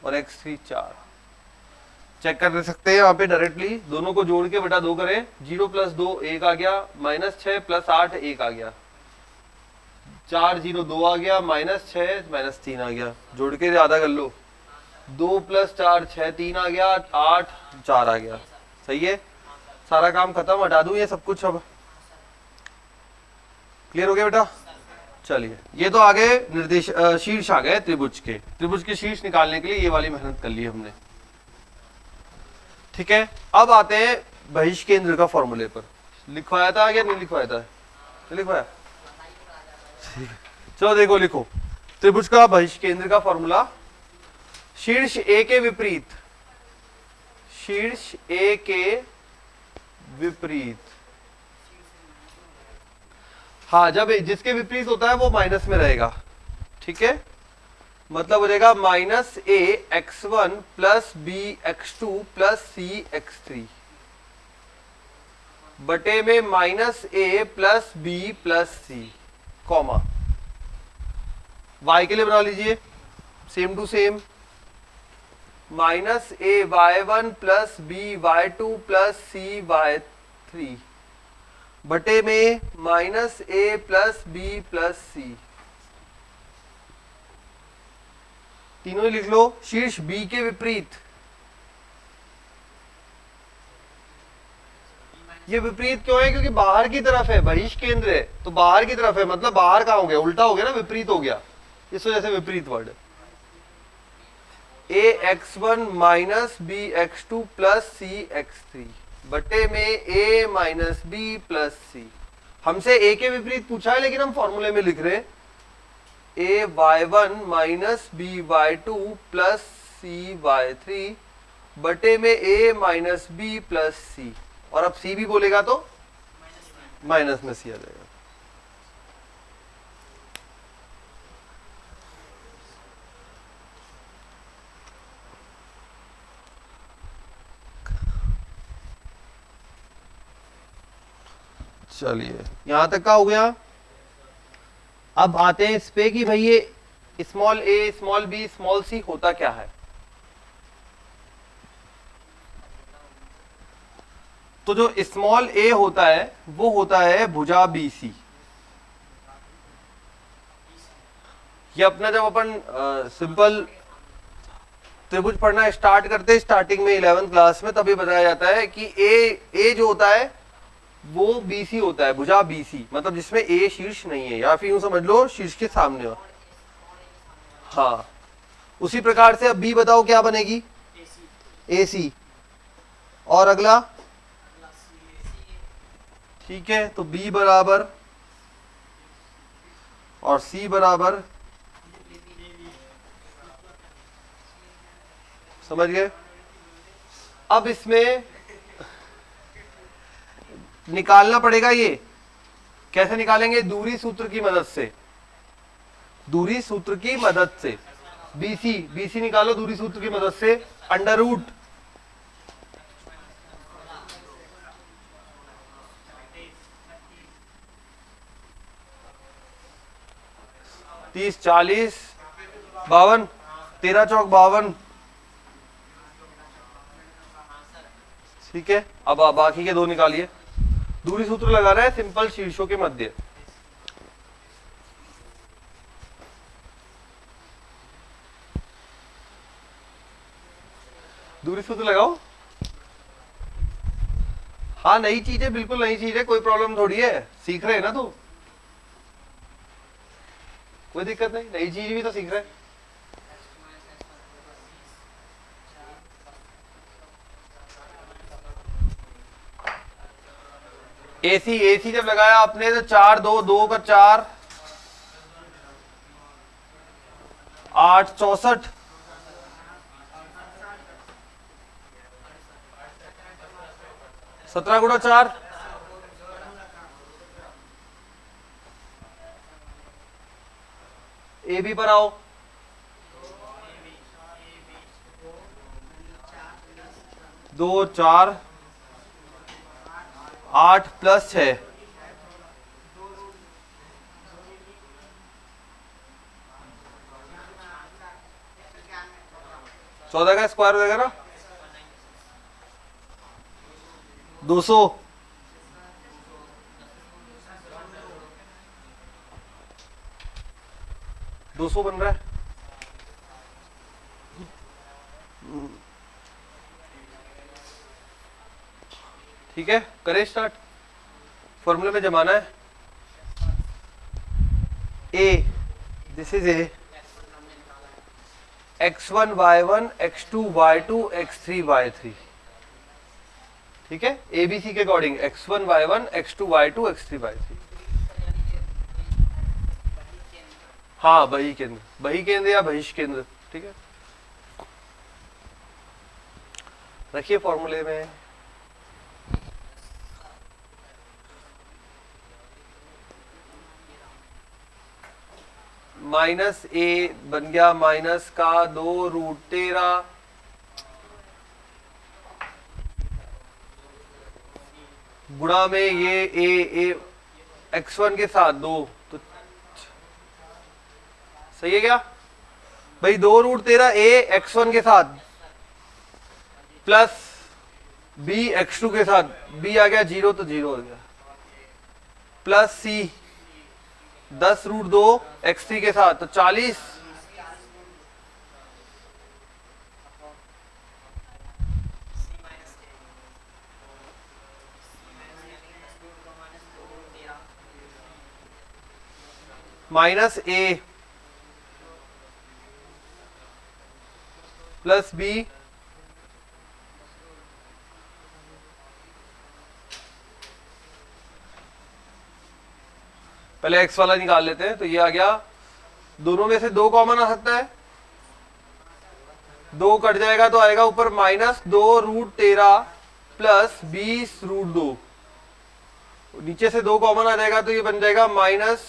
और x3 4। चेक कर सकते हैं यहाँ पे डायरेक्टली, दोनों को जोड़ के बटा 2 करें, 0 + 2 1 आ गया, -6 + 8 1 आ गया, 4 0 2 आ गया, -6 -3 आ गया, जोड़ के आधा कर लो, 2 + 4 6 3 आ गया, 8 4 आ गया। सही है, सारा काम खत्म, हटा दूं ये सब कुछ। अब क्लियर हो गया बेटा? चलिए, ये तो आगे निर्देश शीर्ष आ गए त्रिभुज के। त्रिभुज के शीर्ष निकालने के लिए ये वाली मेहनत कर ली हमने। ठीक है, अब आते हैं बहिष्केंद्र का फॉर्मूले पर। लिखवाया था या नहीं लिखवाया था? नहीं लिखवाया? चलो देखो, लिखो त्रिभुज का बहिष्केंद्र का फॉर्मूला। शीर्ष ए के विपरीत, शीर्ष ए के विपरीत, हाँ, जब जिसके विपरीत होता है वो माइनस में रहेगा। ठीक है, मतलब हो जाएगा -a x1 + b x2 + c x3 बटे में -a + b + c, comma y के लिए बना लीजिए same to same, -a y1 + b y2 + c y3 बटे में -a + b + c। तीनों ही लिख लो। शीर्ष B के विपरीत, ये विपरीत क्यों है? क्योंकि बाहर की तरफ है, बहिष्केंद्र है तो बाहर की तरफ है, मतलब बाहर का हो गया, उल्टा हो गया ना, विपरीत हो गया, इस वजह से विपरीत word. a x1 - b x2 + c x3 बटे में a - b + c। हमसे a के विपरीत पूछा है, लेकिन हम फॉर्मूले में लिख रहे हैं a y1 - b y2 + c y3 बटे में a - b + c, और अब c भी बोलेगा तो माइनस में c आ जाएगा। चलिए, यहां तक का हो गया। अब आते हैं इस पे कि भाई ये small a, small b, small c होता क्या है। तो जो स्मॉल a होता है वो होता है भुजा BC। ये अपना जब अपन सिंपल त्रिभुज पढ़ना स्टार्ट करते हैं स्टार्टिंग में 11th क्लास में, तभी बताया जाता है कि a जो होता है वो BC होता है, भुजा BC, मतलब जिसमें a शीर्ष नहीं है, या फिर यूं समझ लो शीर्ष के सामने हो। हाँ, उसी प्रकार से अब B बताओ क्या बनेगी? AC। और अगला? ठीक है, तो B बराबर और C बराबर, समझ गए? अब इसमें निकालना पड़ेगा, ये कैसे निकालेंगे? दूरी सूत्र की मदद से, दूरी सूत्र की मदद से BC निकालो दूरी सूत्र की मदद से। अंडर रूट 30 40 52, 13 चौक 52। ठीक है, अब बाकी के दो निकालिए। दूरी सूत्र लगा रहा है सिंपल शीर्षों के मध्य। दूरी सूत्र लगाओ। हाँ, नई चीज है, बिल्कुल नई चीज है, कोई प्रॉब्लम थोड़ी है, सीख रहे हैं ना, तो कोई दिक्कत नहीं, नई चीज भी तो सीख रहे हैं। AC जब लगाया आपने तो 4 2 2 का 4 8 64, 17 गुणा 4, AB पर आओ। 2 4 8 + 6, 14 का स्क्वायर हो जाएगा ना 200, 200 बन रहा है। ठीक है, करें स्टार्ट। फॉर्मूले में जमाना है ए, this is a, x1 y1 x2 y2 x3 y3। ठीक है, एबीसी के according x1 y1 x2 y2 x3 y3। हाँ, बही केंद्र या बहिष केंद्र। ठीक है, रखिए फॉर्मूले में माइनस ए बन गया माइनस का 2√13 गुणा में ये ए x1 के साथ 2, तो सही है क्या भाई? 2√13 ए x1 के साथ प्लस बी x2 के साथ, बी आ गया 0 तो 0 हो गया, प्लस सी 10√2 x3 के साथ तो 40, माइनस ए प्लस बी पहले x वाला निकाल लेते हैं। तो ये आ गया, दोनों में से 2 कॉमन आ सकता है, 2 कट जाएगा तो आएगा ऊपर माइनस 2√13 प्लस 20√2, नीचे से 2 कॉमन आ जाएगा तो ये बन जाएगा माइनस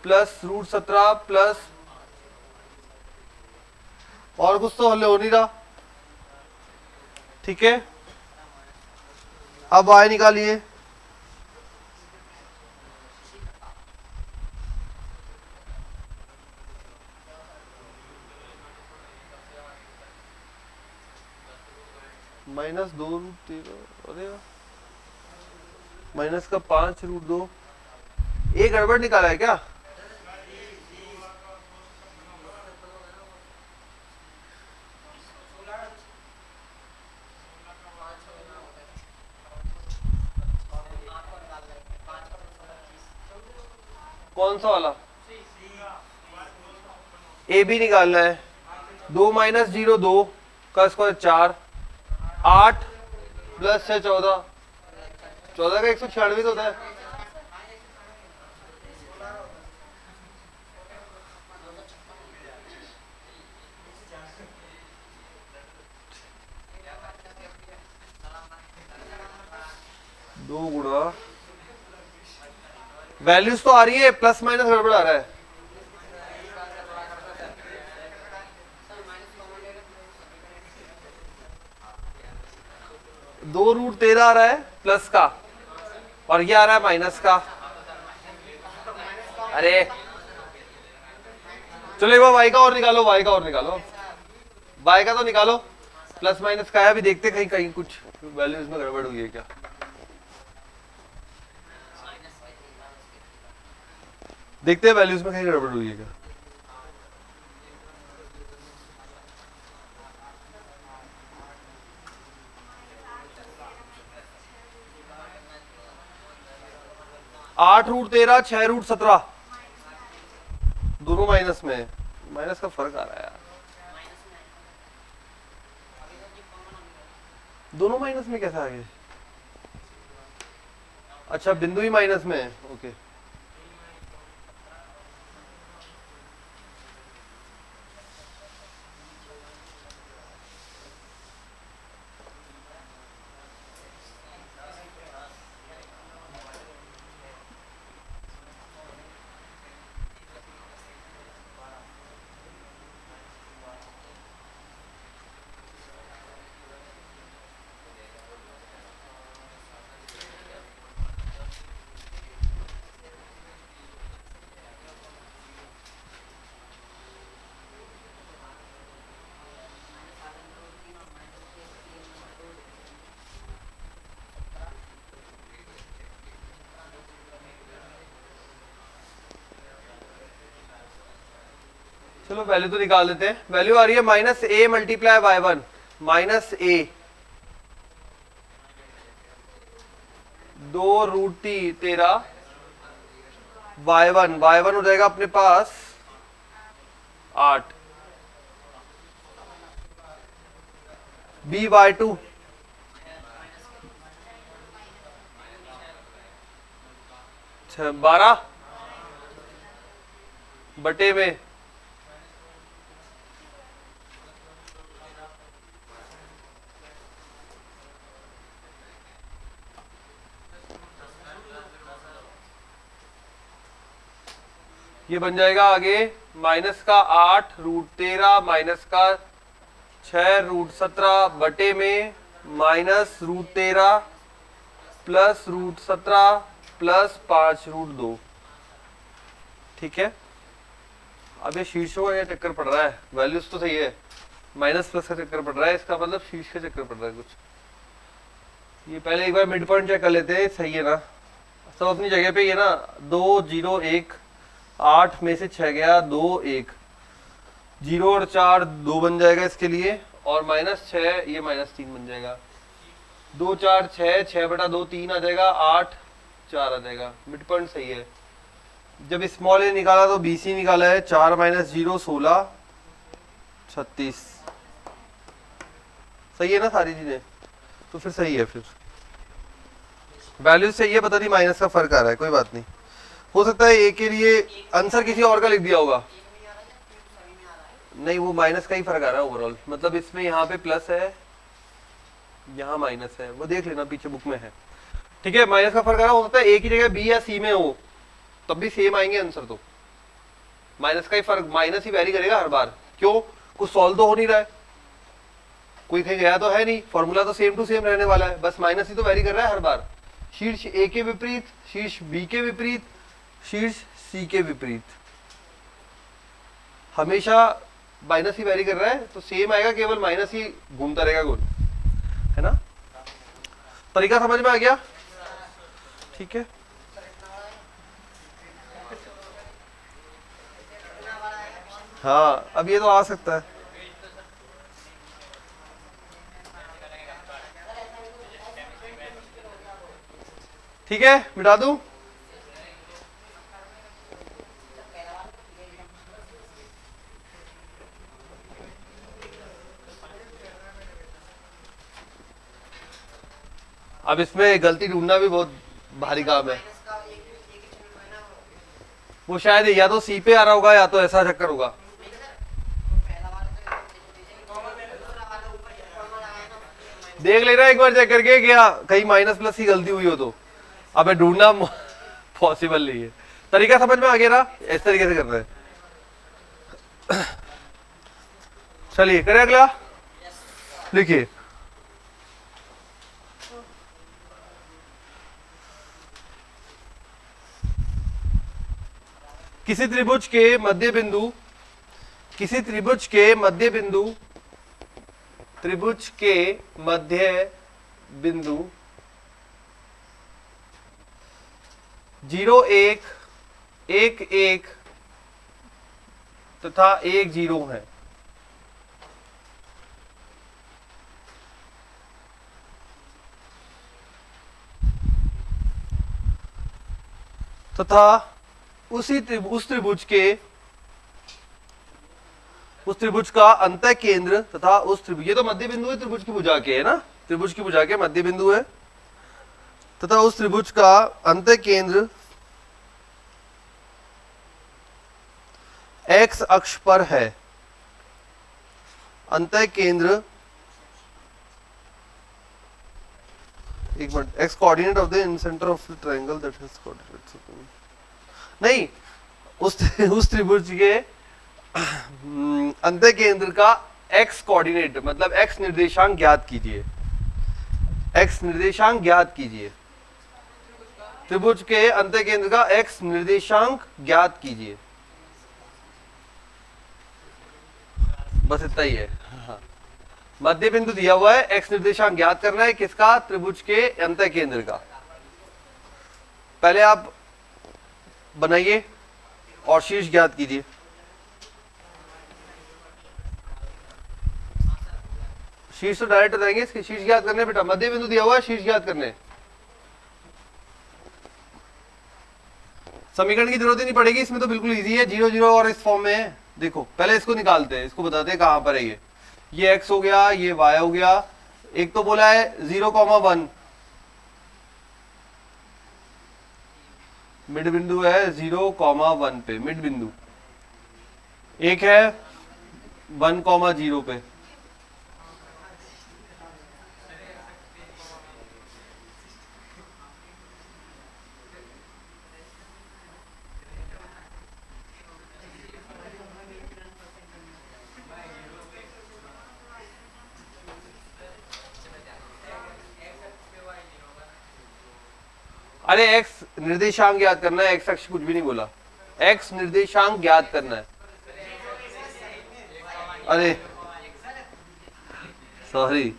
प्लस √17 प्लस, और कुछ तो हल हो नहीं रहा। ठीक है, अब y निकालिए। माइनस 2√13, अरे माइनस का 5√2, एक गड़बड़ निकाला है क्या? कौन सा वाला? ए बी निकालना है। 2 माइनस 0 2 का स्क्वायर 4, 8 प्लस 6 14, 14 का 196 होता है। दो गुणा, वैल्यूज तो आ रही है, प्लस माइनस गड़बड़ आ रहा है। दो रूट 13 आ रहा है प्लस का, और ये आ रहा है माइनस का। अरे चलो एक बार y का और निकालो, y का और निकालो, y का तो निकालो, प्लस माइनस का है। अभी देखते कहीं कहीं कुछ वैल्यूज में गड़बड़ हुई है क्या। देखते हैं वैल्यूज में कहीं गड़बड़ हुई है क्या। आठ रूट 13 6√17 दोनों माइनस में, माइनस का फर्क आ रहा है यार। दोनों माइनस में कैसे आ गए? अच्छा बिंदु ही माइनस में है, ओके। चलो वैल्यू तो निकाल देते हैं। वैल्यू आ रही है minus A multiply Y one, minus A 2√13 y1 हो जाएगा अपने पास 8, by2 12 बटे में ये बन जाएगा आगे माइनस का 8√13 माइनस का 6√17 बटे में माइनस √13 प्लस √17 प्लस 5√2। ठीक है, अब ये शीर्षों का चक्कर पड़ रहा है, वैल्यूज तो सही है, माइनस प्लस का चक्कर पड़ रहा है, इसका मतलब शीर्ष का चक्कर पड़ रहा है कुछ। ये पहले एक बार मिड पॉइंट चेक कर लेते हैं, सही है ना, सब अपनी जगह पे। ये ना 2 0 1 8 में से 6 गया 2 1, 0 और 4 2 बन जाएगा इसके लिए, और माइनस 6 ये माइनस 3 बन जाएगा। 2 4 6, 6 बटा 2 3 आ जाएगा, 8 4 आ जाएगा। मिड पॉइंट सही है। जब स्मॉल ए निकाला तो BC निकाला है, 4 माइनस 0 16 36। सही है ना सारी चीजें, तो फिर सही है। फिर वैल्यू सही है, पता नहीं माइनस का फर्क आ रहा है, कोई बात नहीं। हो सकता है ए के लिए आंसर किसी और का लिख दिया होगा, नहीं वो माइनस का ही फर्क आ रहा है ओवरऑल, मतलब इसमें यहाँ पे प्लस है यहाँ माइनस है, वो देख लेना पीछे बुक में है। ठीक है, माइनस का फर्क आ रहा है, हो सकता है ए की जगह बी या सी में हो तब भी सेम आएंगे आंसर, तो माइनस का ही फर्क, माइनस ही वेरी करेगा हर बार। क्यों, कुछ सॉल्व तो हो नहीं रहा है, कोई कहीं गया तो है नहीं, फॉर्मूला तो सेम टू सेम रहने वाला है, बस माइनस ही तो वेरी कर रहा है हर बार। शीर्ष ए के विपरीत, शीर्ष बी के विपरीत, शीर्ष सी के विपरीत, हमेशा माइनस ही वेरी कर रहा है, तो सेम आएगा, केवल माइनस ही घूमता रहेगा गोल, है ना। तरीका समझ में आ गया? ठीक है, हाँ अब ये तो आ सकता है। ठीक है, मिटा दूं? अब इसमें गलती ढूंढना भी बहुत भारी काम है। वो शायद या तो सी पे आ रहा होगा या तो ऐसा चक्कर होगा। देख लेना एक बार चेक करके, क्या कहीं माइनस प्लस की गलती हुई हो तो। अब ढूंढना पॉसिबल नहीं है। तरीका समझ में आ गया ना, इस तरीके से करना है। चलिए करें अगला, लिखिए। किसी त्रिभुज के मध्य बिंदु, किसी त्रिभुज के मध्य बिंदु, त्रिभुज के मध्य बिंदु 0 1 1 1 तथा 1 0 है। तथा उस त्रिभुज का अंतः केंद्र तथा उस त्रिभुज, ये तो मध्य बिंदु है त्रिभुज की भुजा के, है ना, त्रिभुज की भुजा के मध्य बिंदु है, तथा उस त्रिभुज का अंतः केंद्र x अक्ष पर है। अंतः केंद्र, एक minute, x coordinate of the centre of the triangle that has coordinates, नहीं, उस त्रिभुज के अंतः केंद्र का x कोऑर्डिनेट मतलब x निर्देशांक ज्ञात कीजिए। x निर्देशांक ज्ञात कीजिए, त्रिभुज के अंतः केंद्र का x निर्देशांक ज्ञात कीजिए, बस इतना ही है। हाँ। मध्य बिंदु दिया हुआ है, x निर्देशांक ज्ञात करना है, किसका, त्रिभुज के अंतः केंद्र का। पहले आप बनाइए और शीर्ष ज्ञात कीजिए। शीर्ष तो डायरेक्ट हो जाएंगे, इसके शीर्ष ज्ञात करने बेटा, मध्य बिंदु दिया हुआ है, शीर्ष ज्ञात करने। समीकरण की जरूरत ही नहीं पड़ेगी, इसमें तो बिल्कुल इजी है, 0 0 और इस फॉर्म में है। देखो पहले इसको निकालते हैं, इसको बताते हैं कहां पर है ये x हो गया, ये y हो गया। एक तो बोला है 0,1 मिड बिंदु है 0,1 पे मिड बिंदु, एक है 1,0 पे। अरे x निर्देशांक ज्ञात करना है, x अक्ष कुछ भी नहीं बोला, x निर्देशांक ज्ञात करना है। अरे सॉरी,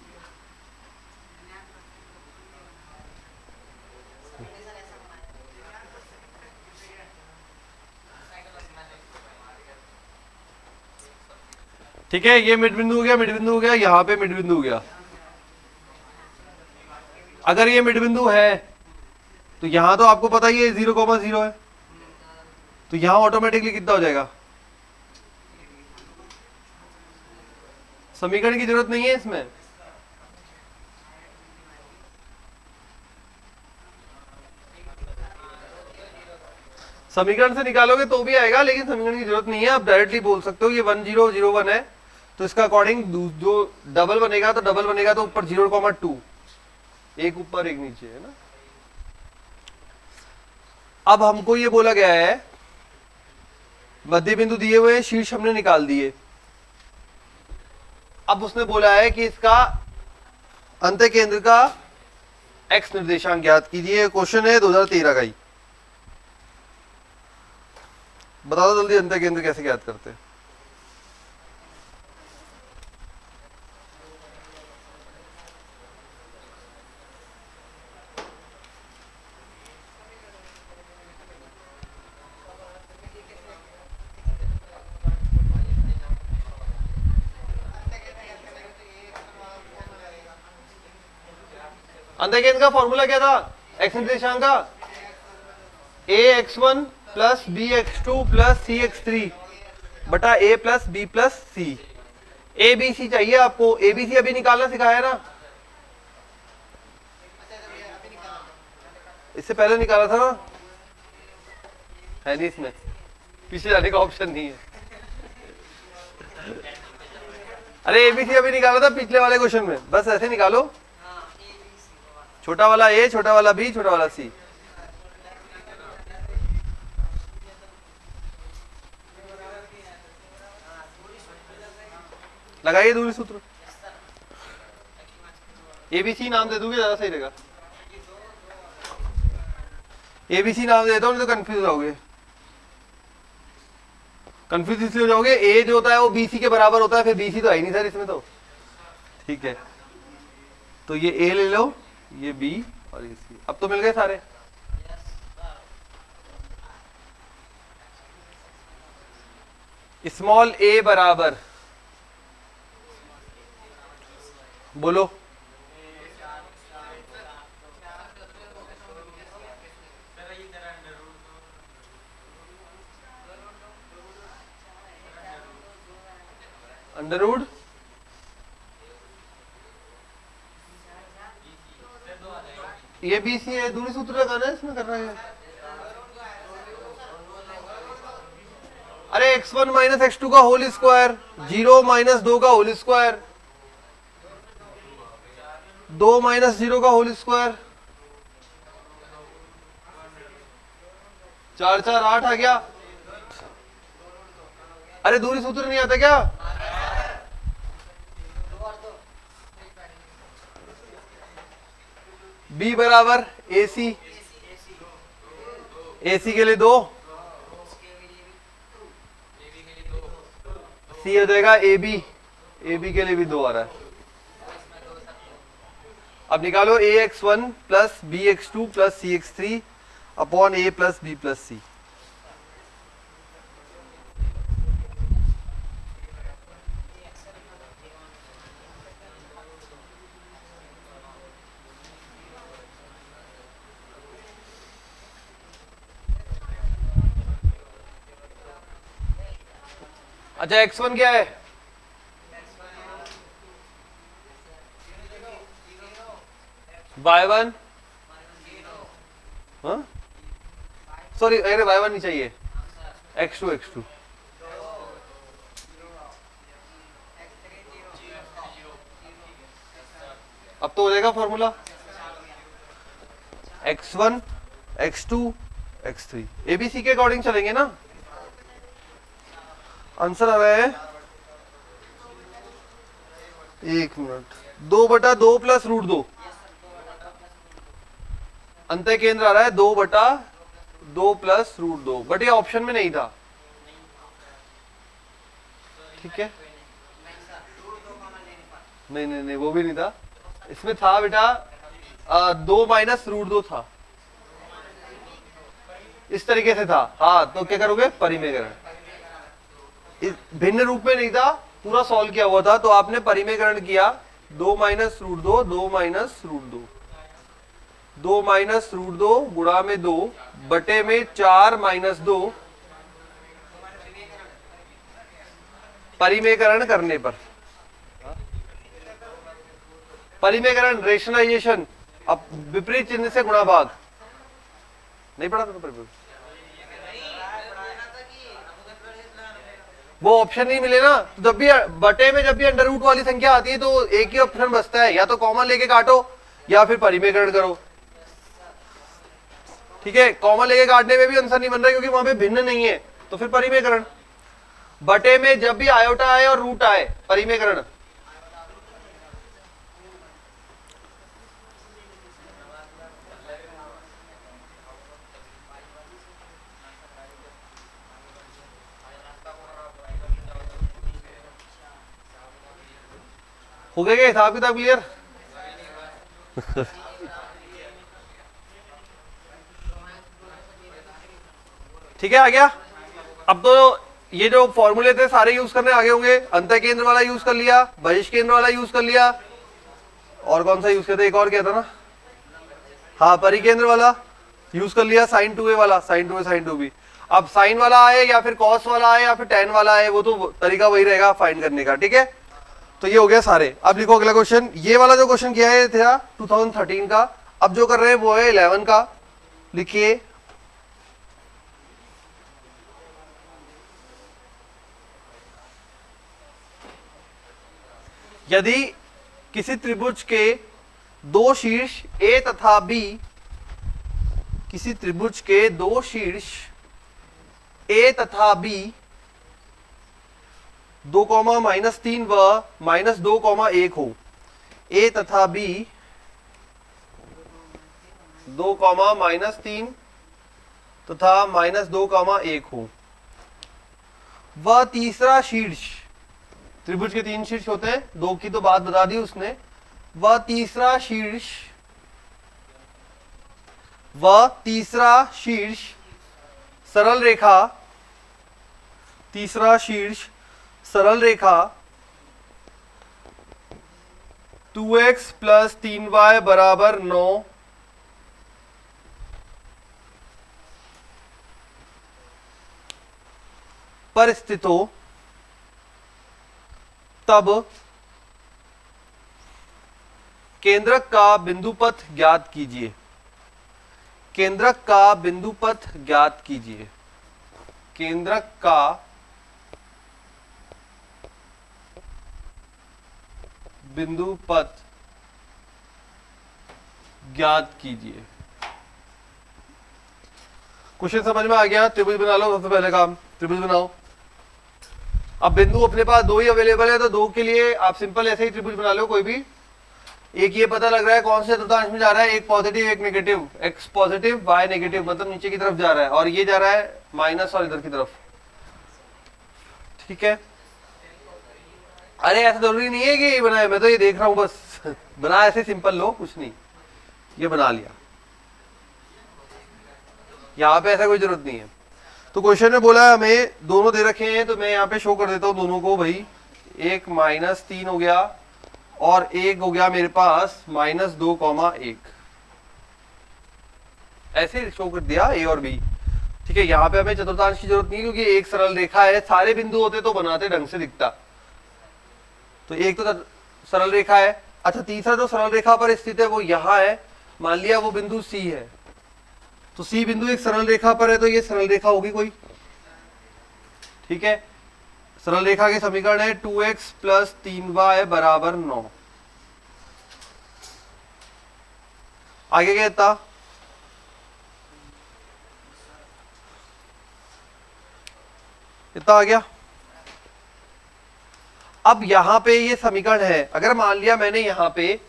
ठीक है, ये मिड बिंदु हो गया, मिड बिंदु हो गया, यहां पे मिड बिंदु हो गया। अगर ये मिड बिंदु है तो यहां तो आपको पता ही है 0,0 है, तो यहां ऑटोमेटिकली कितना हो जाएगा? समीकरण की जरूरत नहीं है इसमें, समीकरण से निकालोगे तो भी आएगा, लेकिन समीकरण की जरूरत नहीं है। आप डायरेक्टली बोल सकते हो ये 1001 है, तो इसका अकॉर्डिंग जो डबल बनेगा तो ऊपर 0,2, एक ऊपर एक नीचे, है ना। अब हमको ये बोला गया है, मध्य बिंदु दिए हुए, शीर्ष हमने निकाल दिए। अब उसने बोला है कि इसका अंत्य केंद्र का x निर्देशांक ज्ञात कीजिए। क्वेश्चन है 2013 का ही। बता दो जल्दी, अंत्य केंद्र कैसे ज्ञात करते हैं? अंत्य केंद्र का फॉर्मूला क्या था x निर्देशांक का? ax1 plus bx2 plus cx3 बटा a plus b plus c। abc चाहिए आपको, abc अभी निकालना सिखाया ना, इससे पहले निकाला था ना, है नहीं इसमें, पीछे जाने का ऑप्शन नहीं है। अरे abc अभी निकाला था पिछले वाले क्वेश्चन में, बस ऐसे निकालो, छोटा वाला a, छोटा वाला b, छोटा वाला c। लगाइए दूरी सूत्र, एबीसी नाम दे दोगे ज्यादा सही रहेगा। एबीसी नाम देता हूं नहीं तो कंफ्यूज होगे, कंफ्यूज इसलिए हो जाओगे, ए जो होता है वो बीसी के बराबर होता है, फिर बीसी तो है ही नहीं सर इसमें तो, ठीक है। तो ये ए ले लो, ये बी और ये सी, अब तो मिल गए सारे। स्मॉल ए बराबर, बोलो, अंडर रूट ये बी सी है, दूरी सूत्र लगाना है इसमें, कर रहा है। अरे x1 माइनस x2 का होल स्क्वायर, 0 माइनस 2 का होल स्क्वायर, 2 माइनस 0 का होल स्क्वायर, 4 4 8 आ गया। अरे दूरी सूत्र नहीं आता क्या? b बराबर AC, AC के लिए 2, C हो जाएगा AB, AB के लिए भी 2 आ रहा है। अब निकालो ax1 plus bx2 plus cx3 upon a plus b plus c। अच्छा x1 क्या है? y1, सॉरी अरे y1 नहीं चाहिए, x2 अब तो हो जाएगा formula x1 x2 x3 ABC के अकॉर्डिंग चलेंगे ना। आंसर आ रहा है 1 मिनट 2/2 प्लस √2, अंतः केंद्र आ रहा है 2/2 प्लस √2, बट ये ऑप्शन में नहीं था। ठीक है, नहीं वो भी नहीं था, इसमें था बेटा 2 माइनस √2 था, इस तरीके से था। हाँ तो क्या करोगे, परिमेयकरण, भिन्न रूप में नहीं था, पूरा सॉल्व किया हुआ था, तो आपने परिमेयकरण किया 2 माइनस √2 2 माइनस √2 2 माइनस √2 गुणा में 2 बटे में 4 माइनस 2 परिमेयकरण करने पर। परिमेयकरण रेशनलाइजेशन, अब विपरीत चिन्ह से गुणा भाग नहीं पढ़ा था तो वो ऑप्शन नहीं मिले ना, तो जब भी बटे में जब भी अंडर रूट वाली संख्या आती है तो एक ही ऑप्शन बचता है, या तो कॉमन लेके काटो या फिर परिमेयकरण करो। ठीक है, कॉमन लेके काटने में भी आंसर नहीं बन रहा क्योंकि वहां पे भिन्न नहीं है, तो फिर परिमेयकरण। बटे में जब भी आयोटा आए और रूट आए, परिमेयकरण। हो गया क्या हिसाब किताब क्लियर? ठीक है, आ गया। अब तो ये जो फॉर्मूले थे सारे यूज करने आगे होंगे। अंतः केंद्र वाला यूज कर लिया, बहिष्ठ केंद्र वाला यूज कर लिया, और कौन सा यूज करते, एक और क्या था ना, हाँ परिकेंद्र वाला यूज कर लिया, sin 2a वाला, sin 2a sin 2b। अब साइन वाला आए या फिर कॉस वाला आए या फिर tan वाला आए, वो तो तरीका वही रहेगा फाइंड करने का। ठीक है, तो ये हो गया सारे। अब लिखो अगला क्वेश्चन, ये वाला जो क्वेश्चन किया है था 2013 का, अब जो कर रहे हैं वो है 11 का। लिखिए, यदि किसी त्रिभुज के दो शीर्ष A तथा B, किसी त्रिभुज के दो शीर्ष A तथा B 2,-3 व -2,1 हो, A तथा B 2,-3 तथा -2,1 हो, वह तीसरा शीर्ष, त्रिभुज के 3 शीर्ष होते हैं, 2 की तो बात बता दी उसने, वह तीसरा शीर्ष सरल रेखा, तीसरा शीर्ष सरल रेखा 2x + 3y = 9 पर स्थित हो, तब केंद्रक का बिंदुपथ ज्ञात कीजिए। केंद्रक का बिंदुपथ ज्ञात कीजिए। केंद्रक का बिंदुपथ ज्ञात कीजिए। क्वेश्चन समझ में आ गया? त्रिभुज बना लो, सबसे पहले काम त्रिभुज बनाओ। अब बिंदु अपने पास 2 ही अवेलेबल है, तो 2 के लिए आप सिंपल ऐसे ही त्रिभुज बना लो कोई भी। एक ये पता लग रहा है कौन से चतुर्थांश में जा रहा है, एक पॉजिटिव एक negative, x positive y negative, मतलब नीचे की तरफ जा रहा है, और ये जा रहा है माइनस और इधर की तरफ। ठीक है, अरे ऐसा जरूरी नहीं है कि ये बनाए, मैं तो ये देख रहा हूं बस। बना ऐसे सिंपल लो, कुछ नहीं, ये बना लिया, यहाँ पे ऐसा कोई जरूरत नहीं है। तो क्वेश्चन में बोला हमें दोनों दे रखे हैं, तो मैं यहाँ पे शो कर देता हूँ दोनों को भाई। एक -3 हो गया और एक हो गया मेरे पास -2,1, ऐसे शो कर दिया A और B। ठीक है, यहाँ पे हमें चतुर्थांश की जरूरत नहीं क्योंकि एक सरल रेखा है, सारे बिंदु होते तो बनाते ढंग से दिखता। तो एक तो सरल रेखा है। अच्छा, तीसरा जो सरल रेखा पर स्थित है वो यहाँ है, मान लिया वो बिंदु सी है, तो सी बिंदु एक सरल रेखा पर है, तो ये सरल रेखा होगी कोई। ठीक है, सरल रेखा के समीकरण है 2x प्लस 3y बराबर 9। आगे क्या था, इतना आ गया। अब यहां पे ये समीकरण है, अगर मान लिया मैंने यहां पे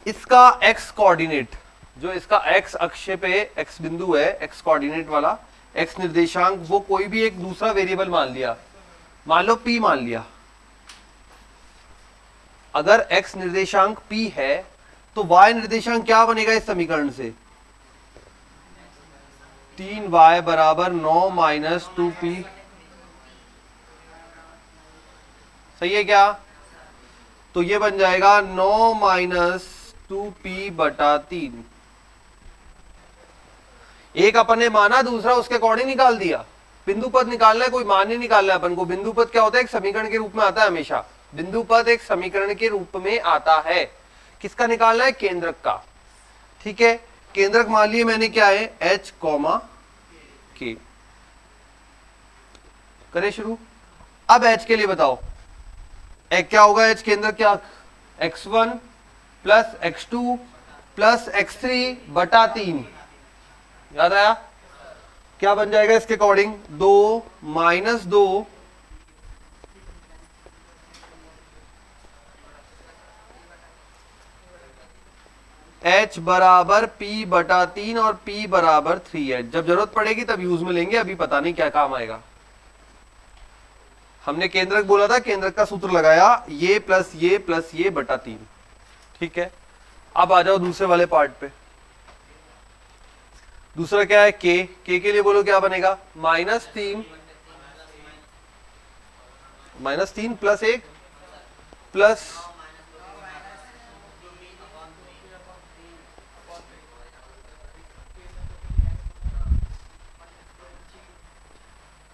इसका x कोऑर्डिनेट, जो इसका x अक्ष पे x बिंदु है, x कोऑर्डिनेट वाला x निर्देशांक, वो कोई भी एक दूसरा वेरिएबल मान लिया, मान लो p मान लिया। अगर x निर्देशांक p है तो y निर्देशांक क्या बनेगा इस समीकरण से, 3y बराबर 9 माइनस 2p। सही है क्या, तो ये बन जाएगा 9 माइनस 2p बटा 3। एक अपन ने माना, दूसरा उसके अकॉर्डिंग निकाल दिया। बिंदु पद निकालना है, कोई मान नहीं निकालना है अपन को। बिंदु पद क्या होता है, एक समीकरण के रूप में आता है हमेशा। बिंदु पद एक समीकरण के रूप में आता है। किसका निकालना है, केंद्रक का। ठीक है, केंद्रक मान लिए मैंने क्या है, h कॉमा k। करें शुरू। अब h के लिए बताओ, क्या होगा h केंद्रक, क्या, x1 plus x2 plus x3 बटा 3। याद आया, क्या बन जाएगा इसके अकॉर्डिंग, 2 माइनस 2 h बराबर p बटा 3 और p बराबर 3h। जब जरूरत पड़ेगी तब यूज में लेंगे, अभी पता नहीं क्या काम आएगा। हमने केंद्रक बोला था, केंद्रक का सूत्र लगाया, ये प्लस ये बटा 3। ठीक है, अब आ जाओ दूसरे वाले पार्ट पे। दूसरा क्या है, k के लिए बोलो क्या बनेगा, -3 प्लस 1 प्लस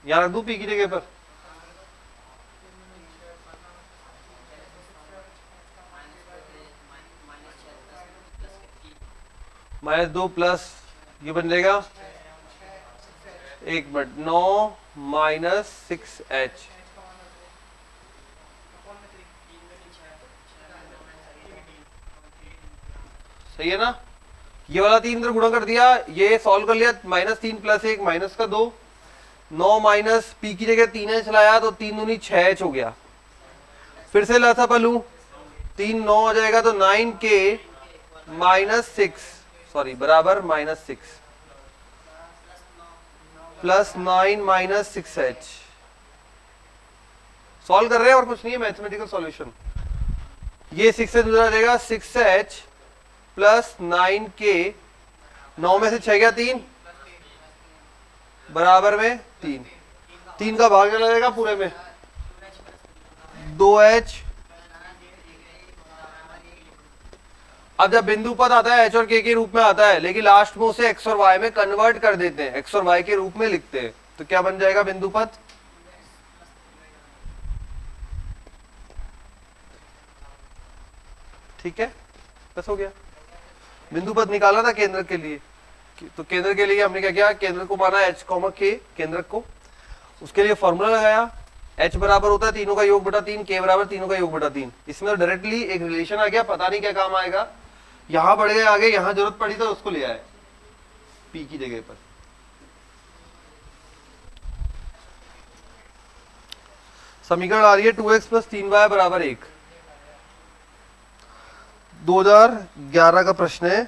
यहां रख दू p की जगह पर, -2 प्लस ये बन जाएगा 1 बट 9 माइनस 6h। सही है ना, ये वाला 3 इधर गुणा कर दिया, ये सॉल्व कर लिया, -3 प्लस 1 माइनस का 2, 9 माइनस p की जगह 3h लाया तो 3 दूनी 6h हो गया। फिर से लासा पलू, 3 9 हो जाएगा तो 9k माइनस 6 सॉरी बराबर -6 प्लस 9 माइनस 6h। सॉल्व कर रहे हैं और कुछ नहीं है, मैथमेटिकल सॉल्यूशन। ये 6 से दूसरा जाएगा 6h प्लस 9k, 9 में से 6 गया 3 बराबर में 3 का भाग चला जाएगा पूरे में 2h। अब जब बिंदु पद आता है h और k के रूप में आता है, लेकिन लास्ट में उसे x और y में कन्वर्ट कर देते हैं, x और y के रूप में लिखते हैं, तो क्या बन जाएगा बिंदु पद, ठीक है, बस हो गया। बिंदु पद निकाला था केंद्र के लिए, तो केंद्र के लिए हमने क्या किया, केंद्र को माना h, k केंद्रक को, उसके लिए फॉर्मूला लगाया, h बराबर होता है तीनों का योग बटा 3, k बराबर तीनों का योग बटा 3। इसमें तो डायरेक्टली एक रिलेशन आ गया, पता नहीं क्या काम आएगा, यहां बढ़ गए आगे, यहां जरूरत पड़ी तो उसको ले आए p की जगह पर। समीकरण आ रही है 2x प्लस 3y बराबर 1। 2011 का प्रश्न है।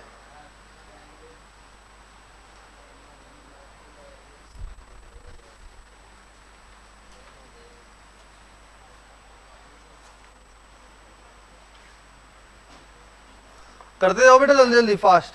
करते जाओ बेटा जल्दी जल्दी फास्ट।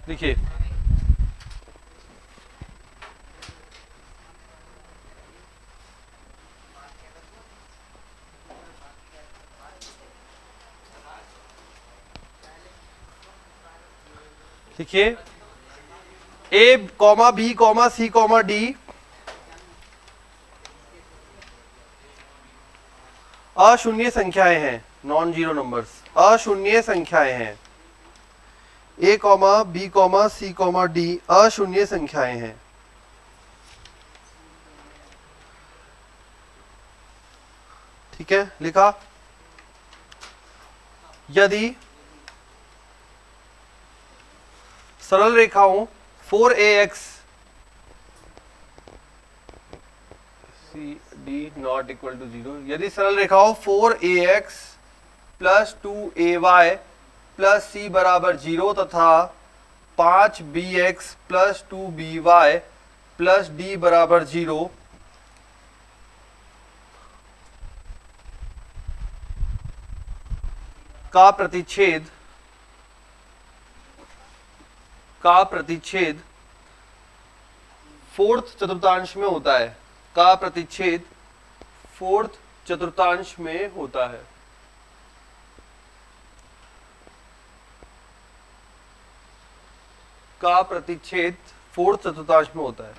देखिए देखिए ए comma B comma C comma D अशून्य संख्याएं हैं, नॉन जीरो नंबर्स, अशून्य संख्याएं हैं। ए comma B comma C comma D अशून्य संख्याएं हैं। ठीक है, लिखा। यदि सरल रेखाओं 4ax D not equal to 0, यदि सरल रेखाओं 4ax plus 2ay plus c बराबर 0 तथा 5bx plus 2by plus d बराबर 0 का प्रतिच्छेद फोर्थ चतुर्थांश में होता है, का प्रतिच्छेद फोर्थ चतुर्थांश में होता है। का प्रतिच्छेद फोर्थ चतुर्थांश में होता है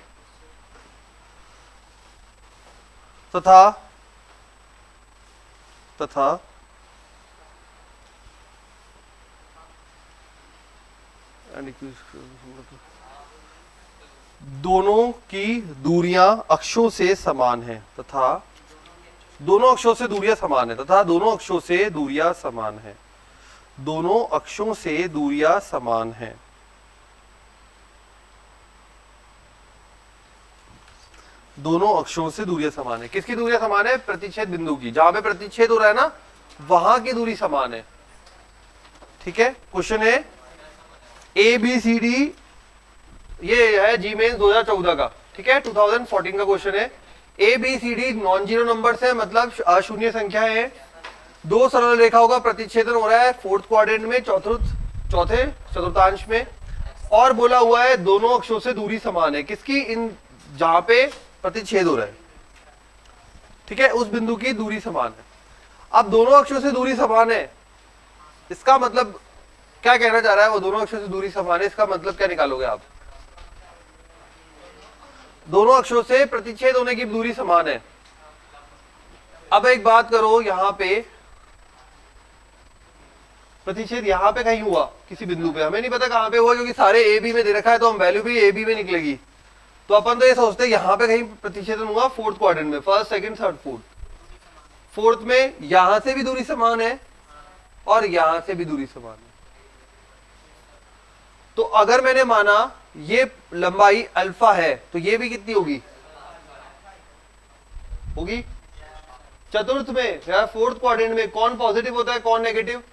तथा दोनों की दूरियां अक्षों से समान है तथा दोनों अक्षों से दूरियां समान है तथा दोनों अक्षों से दूरियां समान है, दोनों अक्षों से दूरियां समान है। दोनों अक्षों से दूरियां समान है। किसकी दूरियां समान है? प्रतिच्छेद बिंदु की, जहां पे प्रतिच्छेद हो रहा है ना वहां की दूरी समान है। ठीक है, क्वेश्चन है ABCD, ये है जी मेंस 2014 का, ठीक है, 2014 का क्वेश्चन है। ABCD नॉन जीरो नंबर्स है, मतलब अशून्य संख्या है। दो सरल रेखाओं का प्रतिच्छेदन हो रहा है फोर्थ क्वाड्रेंट में, चौथे चतुर्थांश में, और बोला हुआ है दोनों अक्षों से दूरी समान है। किसकी? इन जहां पे प्रतिच्छेद हो रहा है, ठीक है, उस बिंदु की दूरी समान है। अब दोनों अक्षों से दूरी समान है, इसका मतलब क्या कहना चाह रहा है? वो दोनों अक्षों से दूरी समान है, इसका मतलब क्या निकालोगे आप? दोनों अक्षों से प्रतिच्छेद होने की दूरी समान है। अब एक बात करो, यहां पे प्रतिच्छेद यहां पे कहीं हुआ किसी बिंदु पे, हमें नहीं पता कहां पे हुआ क्योंकि सारे ए बी में दे रखा है, तो हम वैल्यू भी ए बी में निकलेगी। तो अपन तो ये सोचते हैं यहां पे कहीं प्रतिच्छेदन हुआ फोर्थ क्वाड्रेंट में, फर्स्ट सेकंड थर्ड फोर्थ में यहां से भी दूरी समान है और यहां से भी दूरी समान है। तो अगर मैंने माना ये लंबाई अल्फा है तो ये भी कितनी होगी? चतुर्थ में या फोर्थ क्वाड्रेंट में कौन पॉजिटिव होता है, कौन नेगेटिव?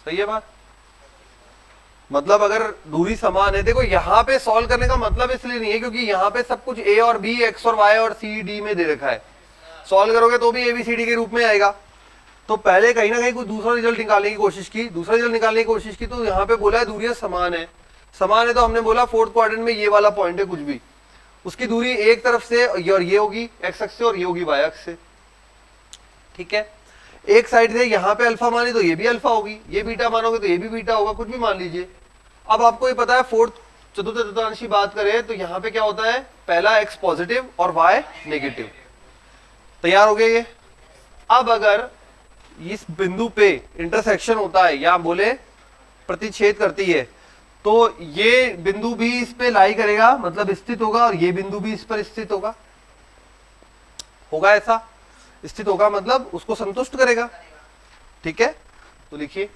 सही है बात। मतलब अगर दूरी समान है, देखो यहां पे सॉल्व करने का मतलब इसलिए नहीं है क्योंकि यहां पे सब कुछ ए और बी, एक्स और वाई और सी डी में दे रखा है। सॉल्व करोगे तो भी ABCD के रूप में आएगा। तो पहले कहीं ना कहीं कोई दूसरा रिजल्ट निकालने की कोशिश की, तो यहाँ पे बोला है दूरियां समान है। समान है तो हमने बोला फोर्थ क्वाड्रेंट में ये वाला पॉइंट है, कुछ भी उसकी दूरी एक तरफ से और ये होगी एक्स अक्ष से और ये होगी वाई अक्ष से। ठीक है, एक साइड से यहाँ पे अल्फा माने तो ये भी अल्फा होगी, ये बीटा मानोगे तो ये भी बीटा होगा, कुछ भी मान लीजिए। अब आपको ये पता है फोर्थ चतुर्थ चतुर्थांश की बात करें तो यहाँ पे क्या होता है, पहला एक्स पॉजिटिव और वाई नेगेटिव। तैयार हो गया ये। अब अगर इस बिंदु पे इंटरसेक्शन होता है या बोले प्रतिच्छेद करती है तो ये बिंदु भी इस पे लाई करेगा, मतलब स्थित होगा, और ये बिंदु भी इस पर स्थित होगा ऐसा स्थित होगा, मतलब उसको संतुष्ट करेगा। ठीक है, तो लिखिए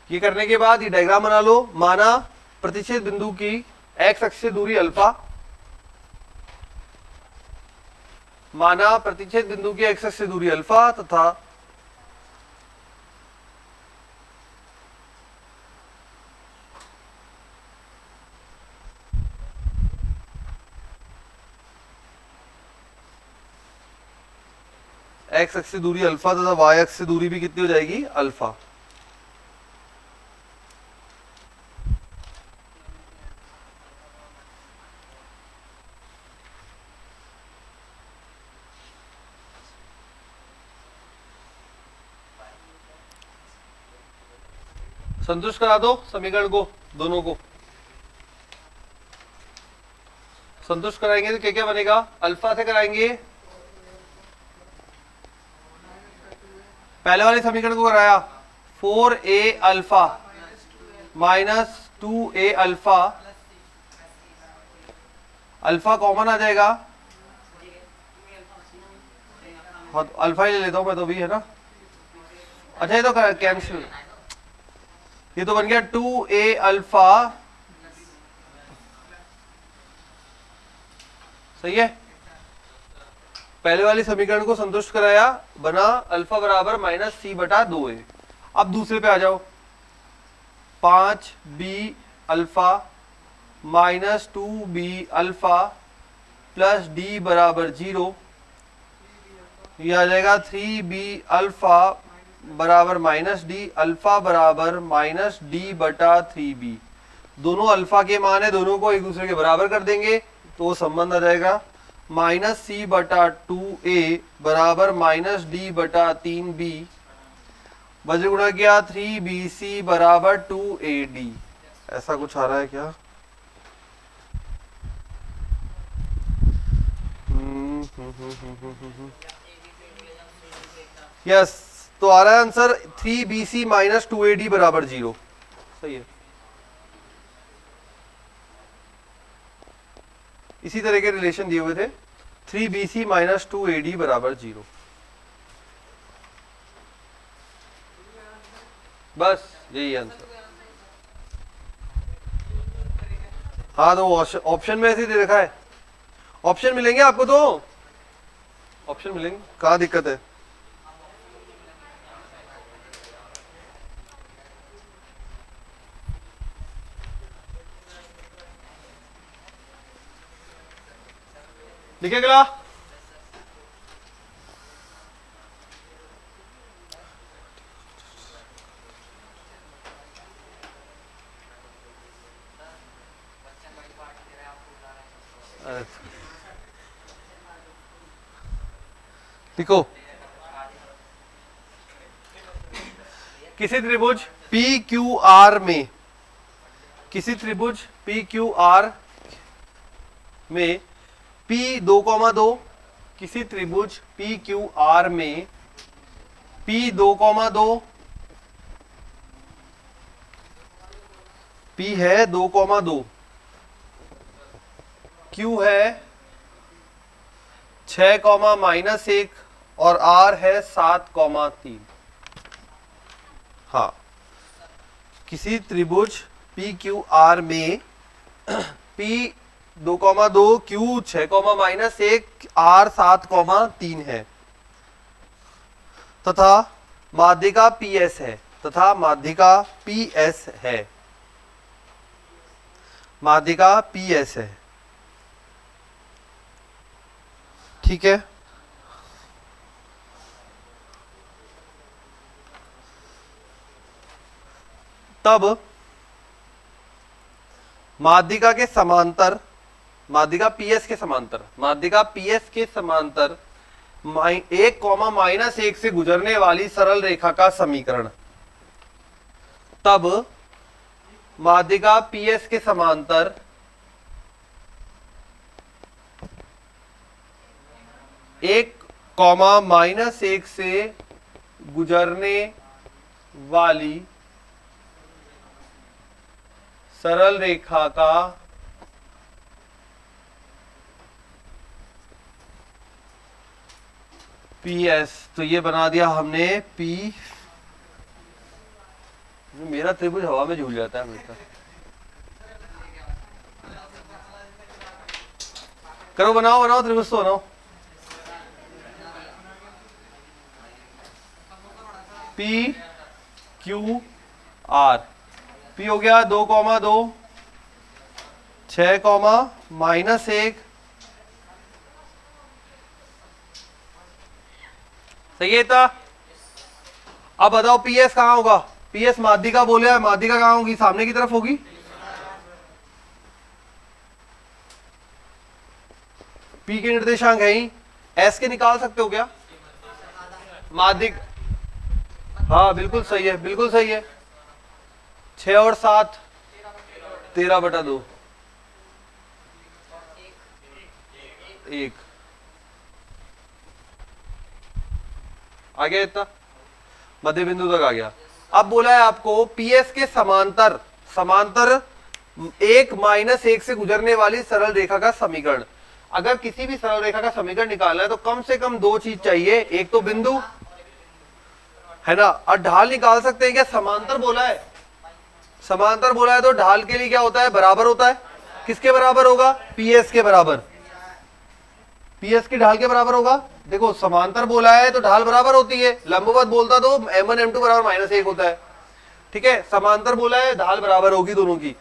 ये करने के बाद ये डायग्राम बना लो। माना प्रतिच्छेद बिंदु की एक्स अक्ष से दूरी अल्फा, माना प्रतिच्छेद बिंदु की एक्स अक्ष से दूरी अल्फा तथा एक्स अक्ष से दूरी अल्फा तथा वाई अक्ष से दूरी भी कितनी हो जाएगी, अल्फा। संतुष्ट करा दो समीकरण को, दोनों को संतुष्ट कराएंगे तो क्या क्या बनेगा, अल्फा से कराएंगे, पहले वाले समीकरण को कराया 4a alpha minus 2a alpha, alpha common आ जाएगा, अल्फा ही ले लेता हूं मैं तो भी, है ना। अच्छा ये तो कैंसिल, ये तो बन गया 2a अल्फा, सही है। पहले वाले समीकरण को संतुष्ट कराया, बना अल्फा बराबर माइनस सी बटा 2a। अब दूसरे पे आ जाओ, 5b alpha minus 2b alpha plus d बराबर 0, ये आ जाएगा 3b अल्फा बराबर माइनस डी, अल्फा बराबर माइनस डी बटा 3b। दोनों अल्फा के मान है, दोनों को एक दूसरे के बराबर कर देंगे तो संबंध आ जाएगा माइनस सी बटा 2a बराबर माइनस डी बटा 3b, वज्र गुणा किया 3bc बराबर 2ad। ऐसा कुछ आ रहा है क्या? यस, तो आ रहा है आंसर 3bc माइनस 2ad बराबर 0, सही है। इसी तरह के रिलेशन दिए हुए थे, 3bc माइनस 2ad बराबर 0। बस यही आंसर। हाँ तो ऑप्शन में ऐसे दे रखा है, ऑप्शन मिलेंगे आपको, तो ऑप्शन मिलेंगे, कहाँ दिक्कत है। लिखे अगला, लिखो, किसी त्रिभुज पी क्यू आर में, किसी त्रिभुज पी क्यू आर में P 2,2, किसी त्रिभुज पी क्यू आर में P 2,2, P है 2,2, Q है 6,-1 और R है 7,3। हाँ, किसी त्रिभुज पी क्यू आर में P 2,2, Q 6,-1, R 7,3 है तथा माध्यिका PS है, तथा माध्यिका PS है, माध्यिका PS है, ठीक है। तब माध्यिका के समांतर, माध्यिका PS के समांतर, माध्यिका PS के समांतर 1,-1 से गुजरने वाली सरल रेखा का समीकरण, तब माध्यिका PS के समांतर 1,-1 से गुजरने वाली सरल रेखा का PS, तो ये बना दिया हमने P। मेरा त्रिभुज हवा में झूल जाता है हमेशा। करो, बनाओ बनाओ त्रिभुज तो बनाओ। P Q R, P हो गया 2,2, 6,-1, सही है इतना। अब बताओ पीएस कहाँ होगा, पीएस माध्यिका बोले है, माध्यिका कहाँ होगी, सामने की तरफ होगी। पी के निर्देशांक है ही, एस के निकाल सकते हो क्या माध्यिक, हाँ बिल्कुल सही है, बिल्कुल सही है। 6 और 7 13/2 1 आ गया इतना, मध्य बिंदु तक आ गया। अब बोला है आपको पीएस के समांतर 1 - 1 से गुजरने वाली सरल रेखा का समीकरण। अगर किसी भी सरल रेखा का समीकरण निकालना है तो कम से कम 2 चीज चाहिए, एक तो बिंदु है ना, और ढाल निकाल सकते हैं क्या, समांतर बोला है, समांतर बोला है तो ढाल के लिए क्या होता है, बराबर होता है। किसके बराबर होगा, पीएस के बराबर, पीएस की ढाल के बराबर होगा। देखो समांतर बोला है तो ढाल बराबर होती है, लंबवत बोलता तो m1 m2 बराबर -1 होता है, ठीक है। समांतर बोला है ढाल बराबर होगी दोनों की,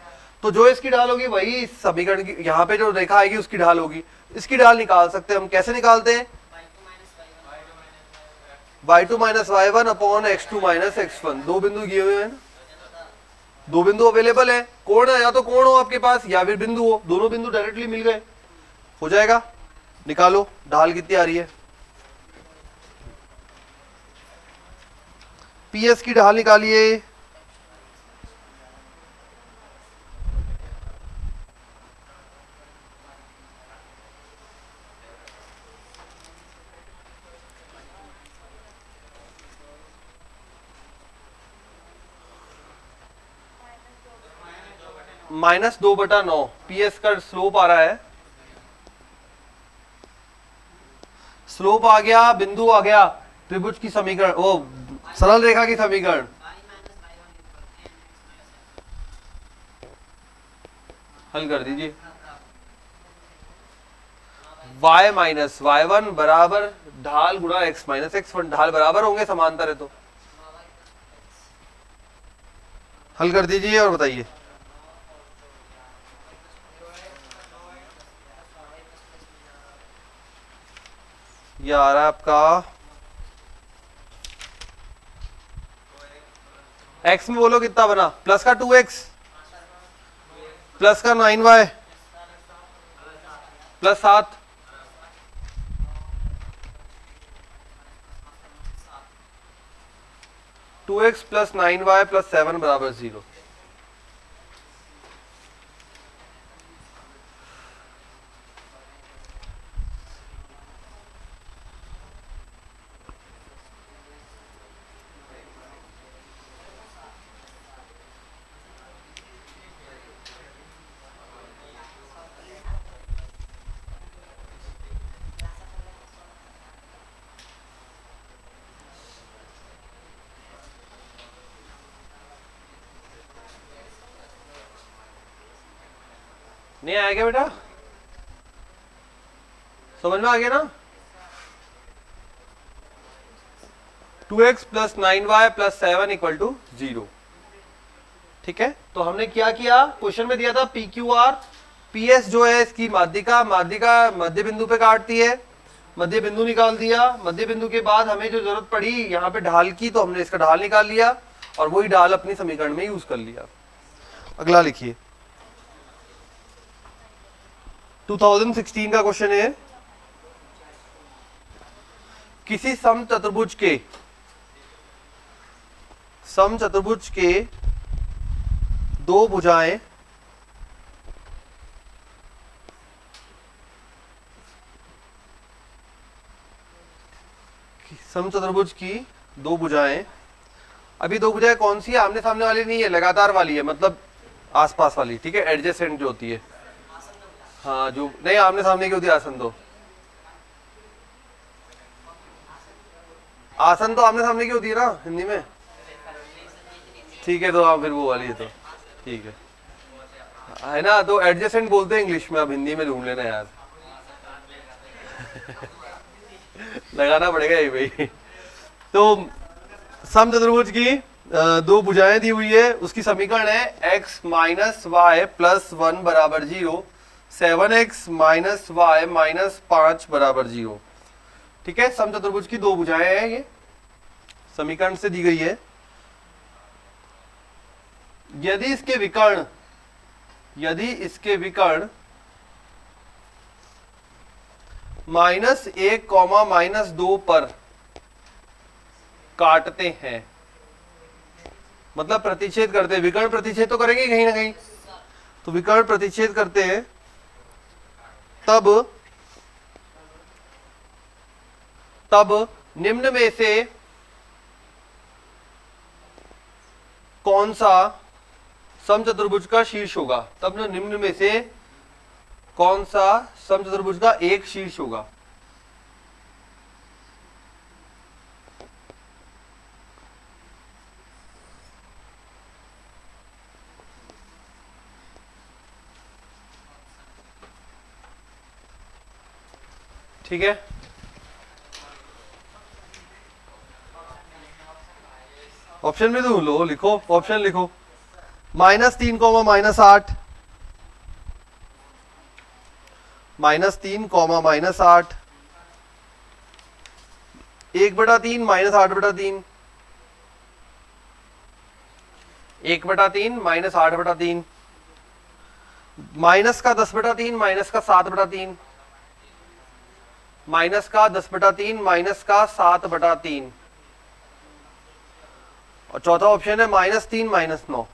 तो जो इसकी ढाल होगी वही इस समीकरण की, यहाँ पे जो रेखा आएगी उसकी ढाल होगी। इसकी ढाल निकाल सकते हैं हम, कैसे निकालते हैं, y2 - y1 upon x2 - x1। 2 बिंदु दिए हुए हैं ना, 2 बिंदु अवेलेबल है, कोण है, या तो कोण हो आपके पास या फिर बिंदु हो, दोनों बिंदु डायरेक्टली मिल गए, हो जाएगा। निकालो ढाल कितनी आ रही है, पीएस की ढाल निकालिए। -2/9 पीएस का स्लोप आ रहा है, स्लोप आ गया, बिंदु आ गया, त्रिभुज की समीकरण, वो सरल रेखा की समीकरण, हल कर दीजिए। y - y1 बराबर ढाल गुणा x - x1, ढाल बराबर होंगे, समांतर है तो। हल कर दीजिए और बताइए। ये आ रहा है आपका x में बोलो कितना बना, प्लस का 2x प्लस का 9y plus 7, two x plus 9y plus 7 बराबर 0। नहीं आएगा बेटा, समझ में आ गया ना। 2x plus 9y plus 7 equal to 0, ठीक है। तो हमने क्या किया, क्वेश्चन में दिया था PQR, PS जो है इसकी माध्यिका, माध्यिका मध्य बिंदु पे काटती है, मध्य बिंदु निकाल दिया। मध्य बिंदु के बाद हमें जो जरूरत पड़ी यहाँ पे ढाल की, तो हमने इसका ढाल निकाल लिया और वही ढाल अपनी समीकरण में यूज कर लिया। अगला लिखिए, 2016 का क्वेश्चन है, किसी समचतुर्भुज के दो भुजाएं समचतुर्भुज की दो भुजाएं, अभी दो भुजाएं कौन सी है, आमने सामने वाली नहीं है, लगातार वाली है, मतलब आसपास वाली, ठीक है, एडजेसेंट जो होती है, हाँ जो नहीं आमने सामने की होती है, आसन तो आमने सामने की होती है ना हिंदी में, ठीक है, तो हाँ फिर वो वाली है, तो ठीक है ना, तो एडजेसेंट बोलते हैं इंग्लिश में, अब हिंदी में ढूंढ लेना यार लगाना पड़ेगा ये भाई। तो समचतुर्भुज की दो भुजाएं दी हुई है, उसकी समीकरण है x माइनस वाई प्लस 1 बराबर 0, 7x माइनस वाई माइनस 5 बराबर 0, ठीक है, समचतुर्भुज की दो भुजाएं हैं, ये समीकरण से दी गई है। यदि इसके विकर्ण -1, -2 पर काटते हैं, मतलब प्रतिच्छेद करते हैं, विकर्ण प्रतिच्छेद तो करेंगे कहीं ना कहीं, तो विकर्ण प्रतिच्छेद करते हैं, तब निम्न में से कौन सा समचतुर्भुज का शीर्ष होगा? तब निम्न में से कौन सा समचतुर्भुज का एक शीर्ष होगा? ठीक है, ऑप्शन में तो लो, लिखो, ऑप्शन लिखो। -3, -8, -3, -8, 1/3, -8/3, 1/3, -8/3, माइनस का 10/3, माइनस का 7/3, माइनस का 10/3, माइनस का 7/3, और चौथा ऑप्शन है -3, -9,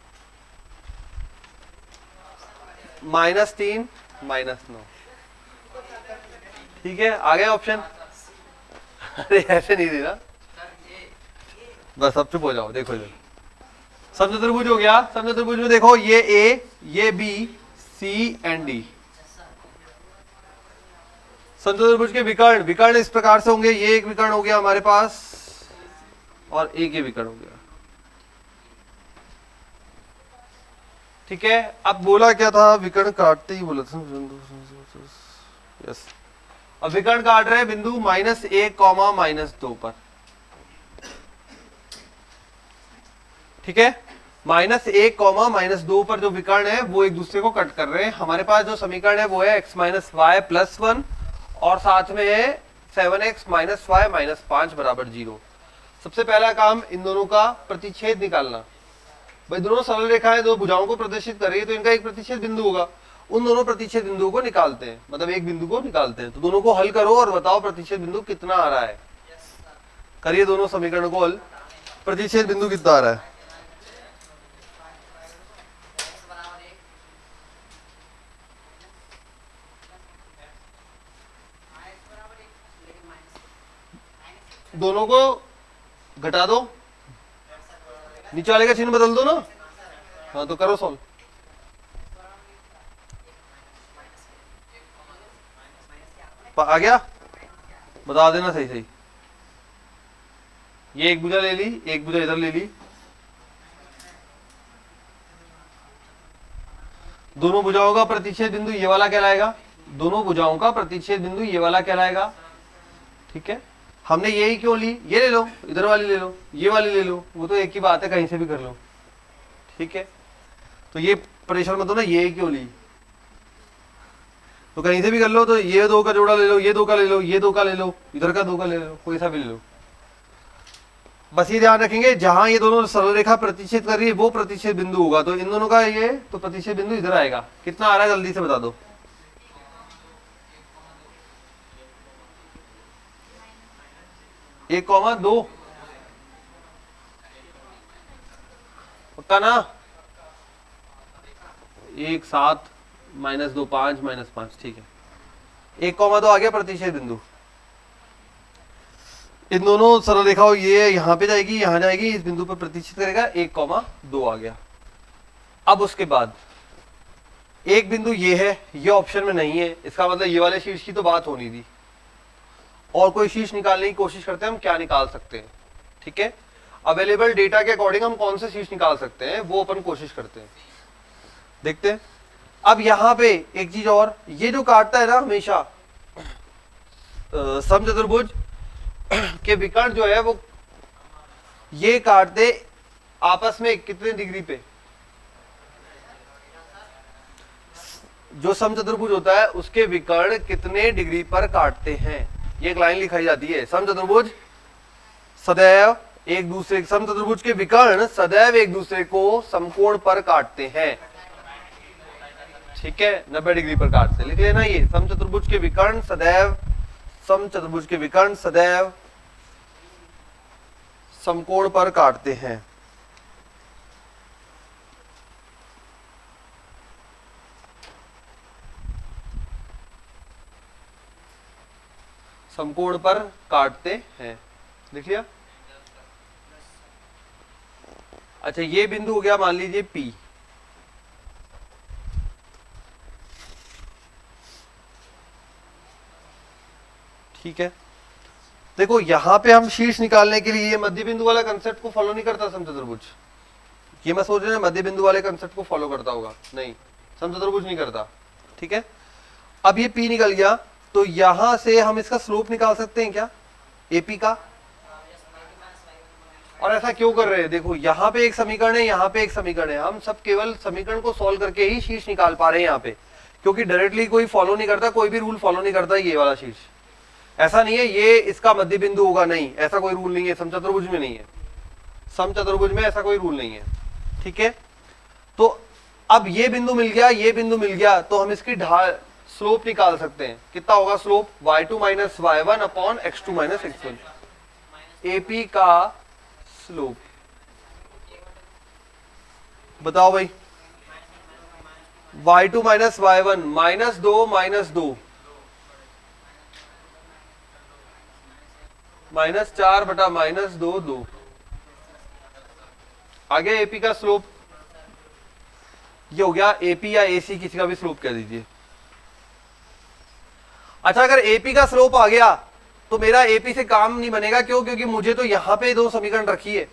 -3, -9। ठीक है, आ गया ऑप्शन? अरे ऐसे नहीं देना, बस अब चुप हो जाओ। देखो इधर समचतुर्भुज हो गया, समचतुर्भुज में देखो ये ए, ये बी, सी एंड डी। समचतुर्भुज के विकर्ण इस प्रकार से होंगे, ये एक विकर्ण हो गया हमारे पास और एक ये विकर्ण हो गया। ठीक है, अब बोला क्या था? विकर्ण काटते ही बोला था। यस, अब विकर्ण काट रहे हैं बिंदु -1, -2 पर। ठीक है, -1, -2 पर जो विकर्ण है वो एक दूसरे को कट कर रहे हैं। हमारे पास जो समीकरण है वो है x - y + 1 और साथ में है 7x - y - 5 = 0। सबसे पहला काम इन दोनों का प्रतिच्छेद निकालना। भाई दोनों सरल रेखाएं दो भुजाओं को प्रदर्शित कर रही है, तो इनका एक प्रतिच्छेद बिंदु होगा। उन दोनों प्रतिच्छेद बिंदुओं को निकालते हैं, मतलब एक बिंदु को निकालते हैं। तो दोनों को हल करो और बताओ प्रतिच्छेद बिंदु कितना आ रहा है। करिए दोनों समीकरण को हल। प्रतिच्छेद बिंदु कितना आ रहा है? दोनों को घटा दो, नीचे वाले का चिन्ह बदल दो ना। हाँ तो करो सॉल्व। आ गया? बता देना सही सही। ये एक भुजा ले ली, एक भुजा इधर ले ली, दोनों भुजाओं का प्रतिच्छेद बिंदु ये वाला कहलाएगा। दोनों भुजाओं का प्रतिच्छेद बिंदु ये वाला कहलाएगा। ठीक है, हमने यही क्यों ली? ये ले लो, इधर वाली ले लो, ये वाली ले लो, वो तो एक ही बात है, कहीं से भी कर लो। ठीक है, तो ये परेशान मत हो ना, ये क्यों ली, तो कहीं से भी कर लो। तो ये दो का जोड़ा ले लो, ये दो का ले लो, ये दो का ले लो, इधर का दो का ले लो, कोई सा भी ले लो। बस ये ध्यान रखेंगे जहां ये दोनों सरल रेखा प्रतिच्छेद कर रही है वो प्रतिच्छेद बिंदु होगा। तो इन दोनों का ये तो प्रतिच्छेद बिंदु इधर आएगा। कितना आ रहा है जल्दी से बता दो। एक कॉमा दो, पक्का ना? 1, 7, -2, 5, -5। ठीक है, 1, 2 आ गया प्रतिच्छेद बिंदु। इन दोनों सरल रेखाओं ये यहाँ पे जाएगी, यहाँ जाएगी, इस बिंदु पर प्रतिच्छेद करेगा। 1, 2 आ गया। अब उसके बाद एक बिंदु ये है, ये ऑप्शन में नहीं है, इसका मतलब ये वाले शीर्ष की तो बात होनी थी। और कोई शीर्ष निकालने की कोशिश करते हैं, हम क्या निकाल सकते हैं। ठीक है, अवेलेबल डेटा के अकॉर्डिंग हम कौन से शीर्ष निकाल सकते हैं वो अपन कोशिश करते हैं, देखते हैं। अब यहाँ पे एक चीज और, ये जो काटता है ना हमेशा समचतुर्भुज के विकर्ण जो है वो ये काटते आपस में कितने डिग्री पे? जो समचतुर्भुज होता है उसके विकर्ण कितने डिग्री पर काटते हैं? ये एक लाइन लिखाई जाती है, समचतुर्भुज सदैव एक दूसरे, समचतुर्भुज के विकर्ण सदैव एक दूसरे को समकोण पर काटते हैं। ठीक है, 90 डिग्री पर काटते, लिख लेना ये, समचतुर्भुज के विकर्ण सदैव, समचतुर्भुज के विकर्ण सदैव समकोण पर काटते हैं। समकोण पर काटते हैं, लिख लिया। अच्छा, ये बिंदु हो गया मान लीजिए P, ठीक है। देखो यहां पे हम शीर्ष निकालने के लिए ये मध्य बिंदु वाला कंसेप्ट को फॉलो नहीं करता समचतुर्भुज। ये मैं सोच रहा हूं मध्य बिंदु वाले कंसेप्ट को फॉलो करता होगा, नहीं, समचतुर्भुज नहीं करता। ठीक है, अब ये P निकल गया, तो यहां से हम इसका स्लोप निकाल सकते हैं क्या, AP का। और ऐसा क्यों कर रहे हैं, देखो यहाँ पे एक समीकरण है, यहाँ पे एक समीकरण है, हम सब केवल समीकरण को सॉल्व करके ही शीर्ष निकाल पा रहे हैं यहाँ पे, क्योंकि डायरेक्टली कोई फॉलो नहीं करता, कोई भी रूल फॉलो नहीं करता ये वाला शीर्ष। ऐसा नहीं है ये इसका मध्य बिंदु होगा, नहीं, ऐसा कोई रूल नहीं है, समचतुर्भुज में नहीं है, समचतुर्भुज में ऐसा कोई रूल नहीं है। ठीक है, तो अब ये बिंदु मिल गया, ये बिंदु मिल गया, तो हम इसकी ढाल स्लोप निकाल सकते हैं। कितना होगा slope, y2 minus y1 upon x2 minus x1, AP का स्लोप। बताओ भाई, y2 minus y1 minus 2 minus 4 बटा माइनस 2 2, आगे AP का स्लोप ये हो गया, AP या AC किसी का भी स्लोप कह दीजिए। अच्छा, अगर AP का स्लोप आ गया तो मेरा AP से काम नहीं बनेगा, क्यों, क्योंकि मुझे तो यहां पे दो समीकरण रखी है,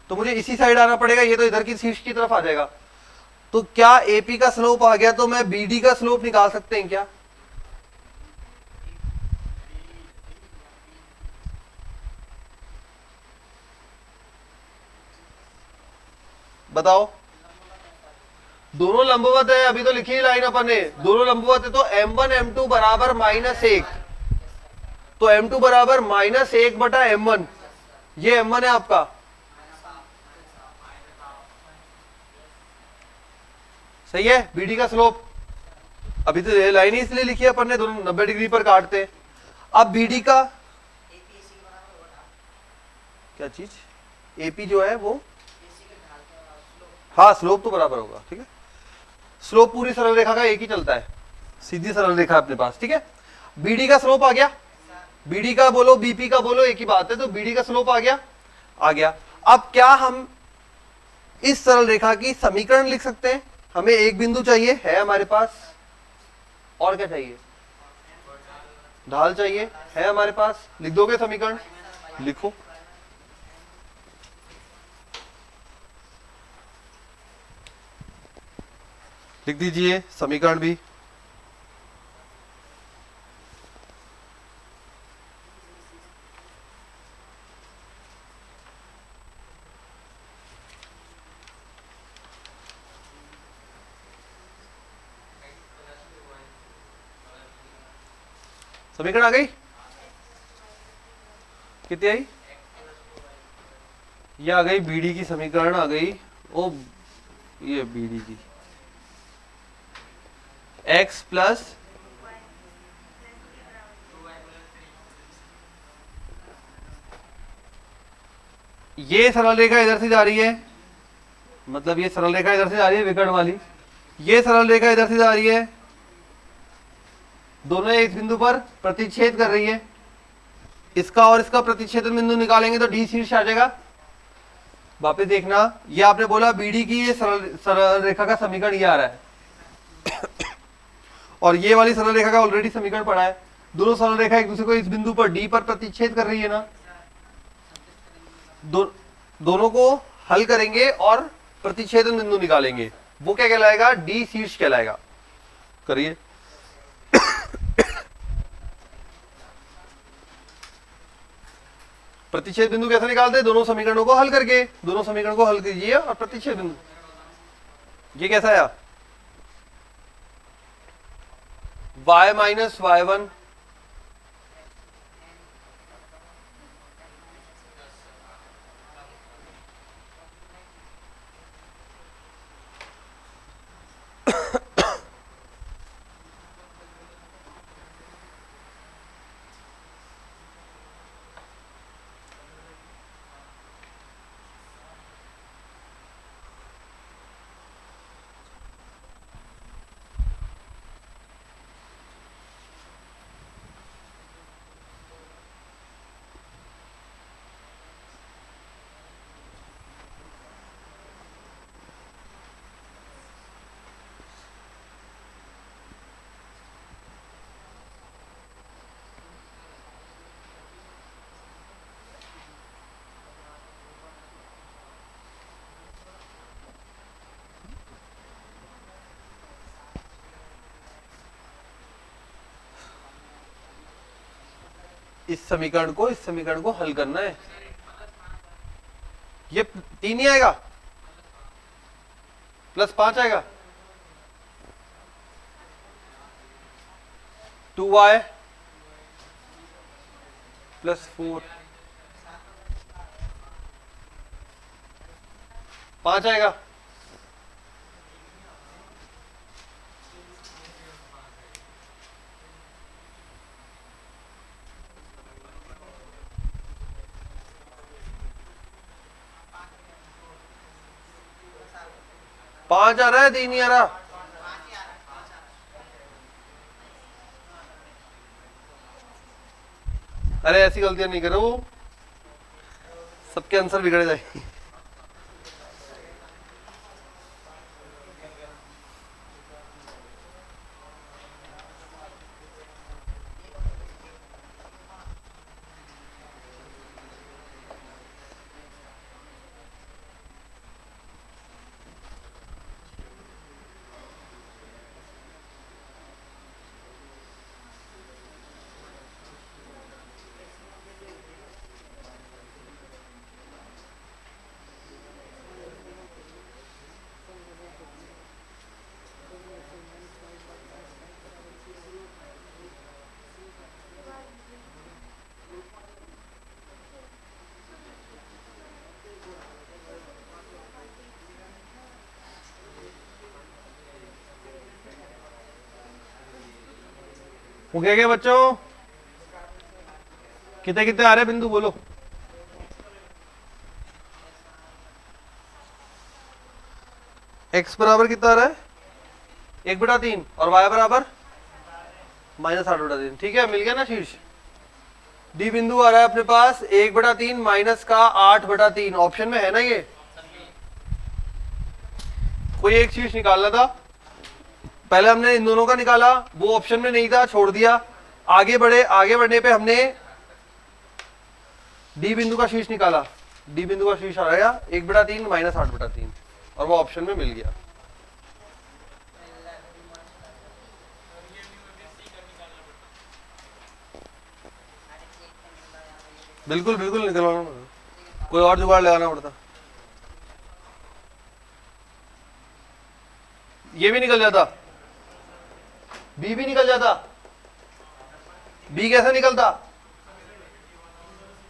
तो मुझे इसी साइड आना पड़ेगा, ये तो इधर की शीर्ष की तरफ आ जाएगा। तो क्या AP का स्लोप आ गया तो मैं BD का स्लोप निकाल सकते हैं क्या, बताओ। दोनों लंबवत है, अभी तो लिखी लाइन अपन ने, दोनों लंबवत है, तो M1 M2 बराबर -1, तो M2 बराबर -1 बटा M1, ये M1 है आपका। सही है, BD का स्लोप, अभी तो लाइन ही इसलिए लिखी है अपन ने, दोनों 90 डिग्री पर काटते। अब BD का क्या चीज, AP जो है वो, हाँ स्लोप तो बराबर होगा, ठीक है, स्लोप पूरी सरल रेखा का एक ही चलता है, सीधी सरल रेखा अपने पास। ठीक है, BD का स्लोप आ गया, BD का बोलो BP का बोलो एक ही बात है, तो BD का स्लोप आ गया। अब क्या हम इस सरल रेखा की समीकरण लिख सकते हैं, हमें एक बिंदु चाहिए है हमारे पास, और क्या चाहिए, ढाल चाहिए है हमारे पास, लिख दोगे समीकरण, लिखो। लिख दीजिए समीकरण भी, समीकरण आ गई, कितनी आई, ये आ गई BD की समीकरण आ गई, ओ ये BD की x प्लस ये सरल रेखा इधर से जा रही है, मतलब ये सरल रेखा इधर से जा रही है विकर्ण वाली, ये सरल रेखा इधर से जा रही है, दोनों एक बिंदु पर प्रतिच्छेद कर रही है, इसका और इसका प्रतिच्छेदन बिंदु निकालेंगे तो D शीर्ष आ जाएगा। वापस देखना, ये आपने बोला BD की ये सरल रेखा का समीकरण ये आ रहा है और ये वाली सरल रेखा का ऑलरेडी समीकरण पड़ा है, दोनों सरल रेखा एक दूसरे को इस बिंदु पर D पर प्रतिच्छेद कर रही है ना, दोनों को हल करेंगे और प्रतिच्छेदन बिंदु निकालेंगे, वो क्या कहलाएगा, D शीर्ष कहलाएगा। करिए प्रतिच्छेद बिंदु कैसे निकालते हैं, दोनों समीकरणों को हल करके, दोनों समीकरण को हल कीजिए और प्रतिच्छेद बिंदु, ये कैसा आया, y माइनस y1 इस समीकरण को हल करना है। ये 3 ही आएगा, +5 आएगा, 2y +4, 5 आएगा। पांच आ रहा है, 3 नहीं आ रहा। अरे ऐसी गलतियां नहीं करो, सबके आंसर बिगड़ जाएंगे। हो गया क्या बच्चों? कितने कितने आ रहे बिंदु बोलो? x बराबर कितना आ रहा है? 1/3 और y बराबर -8/3। ठीक है, मिल गया ना शीर्ष। डी बिंदु आ रहा है अपने पास 1/3 माइनस का 8/3। ऑप्शन में है ना ये। कोई एक शीर्ष निकालना था, पहले हमने इन दोनों का निकाला, वो ऑप्शन में नहीं था, छोड़ दिया। आगे बढ़ने पे हमने डी बिंदु का शीर्ष निकाला। डी बिंदु का शीर्ष आ गया 1/3 माइनस 8/3 और वो ऑप्शन में मिल गया। बिल्कुल बिल्कुल निकलवाना, कोई और जुगाड़ लगाना पड़ता। ये भी निकल जाता, बी भी निकल जाता। बी कैसे निकलता?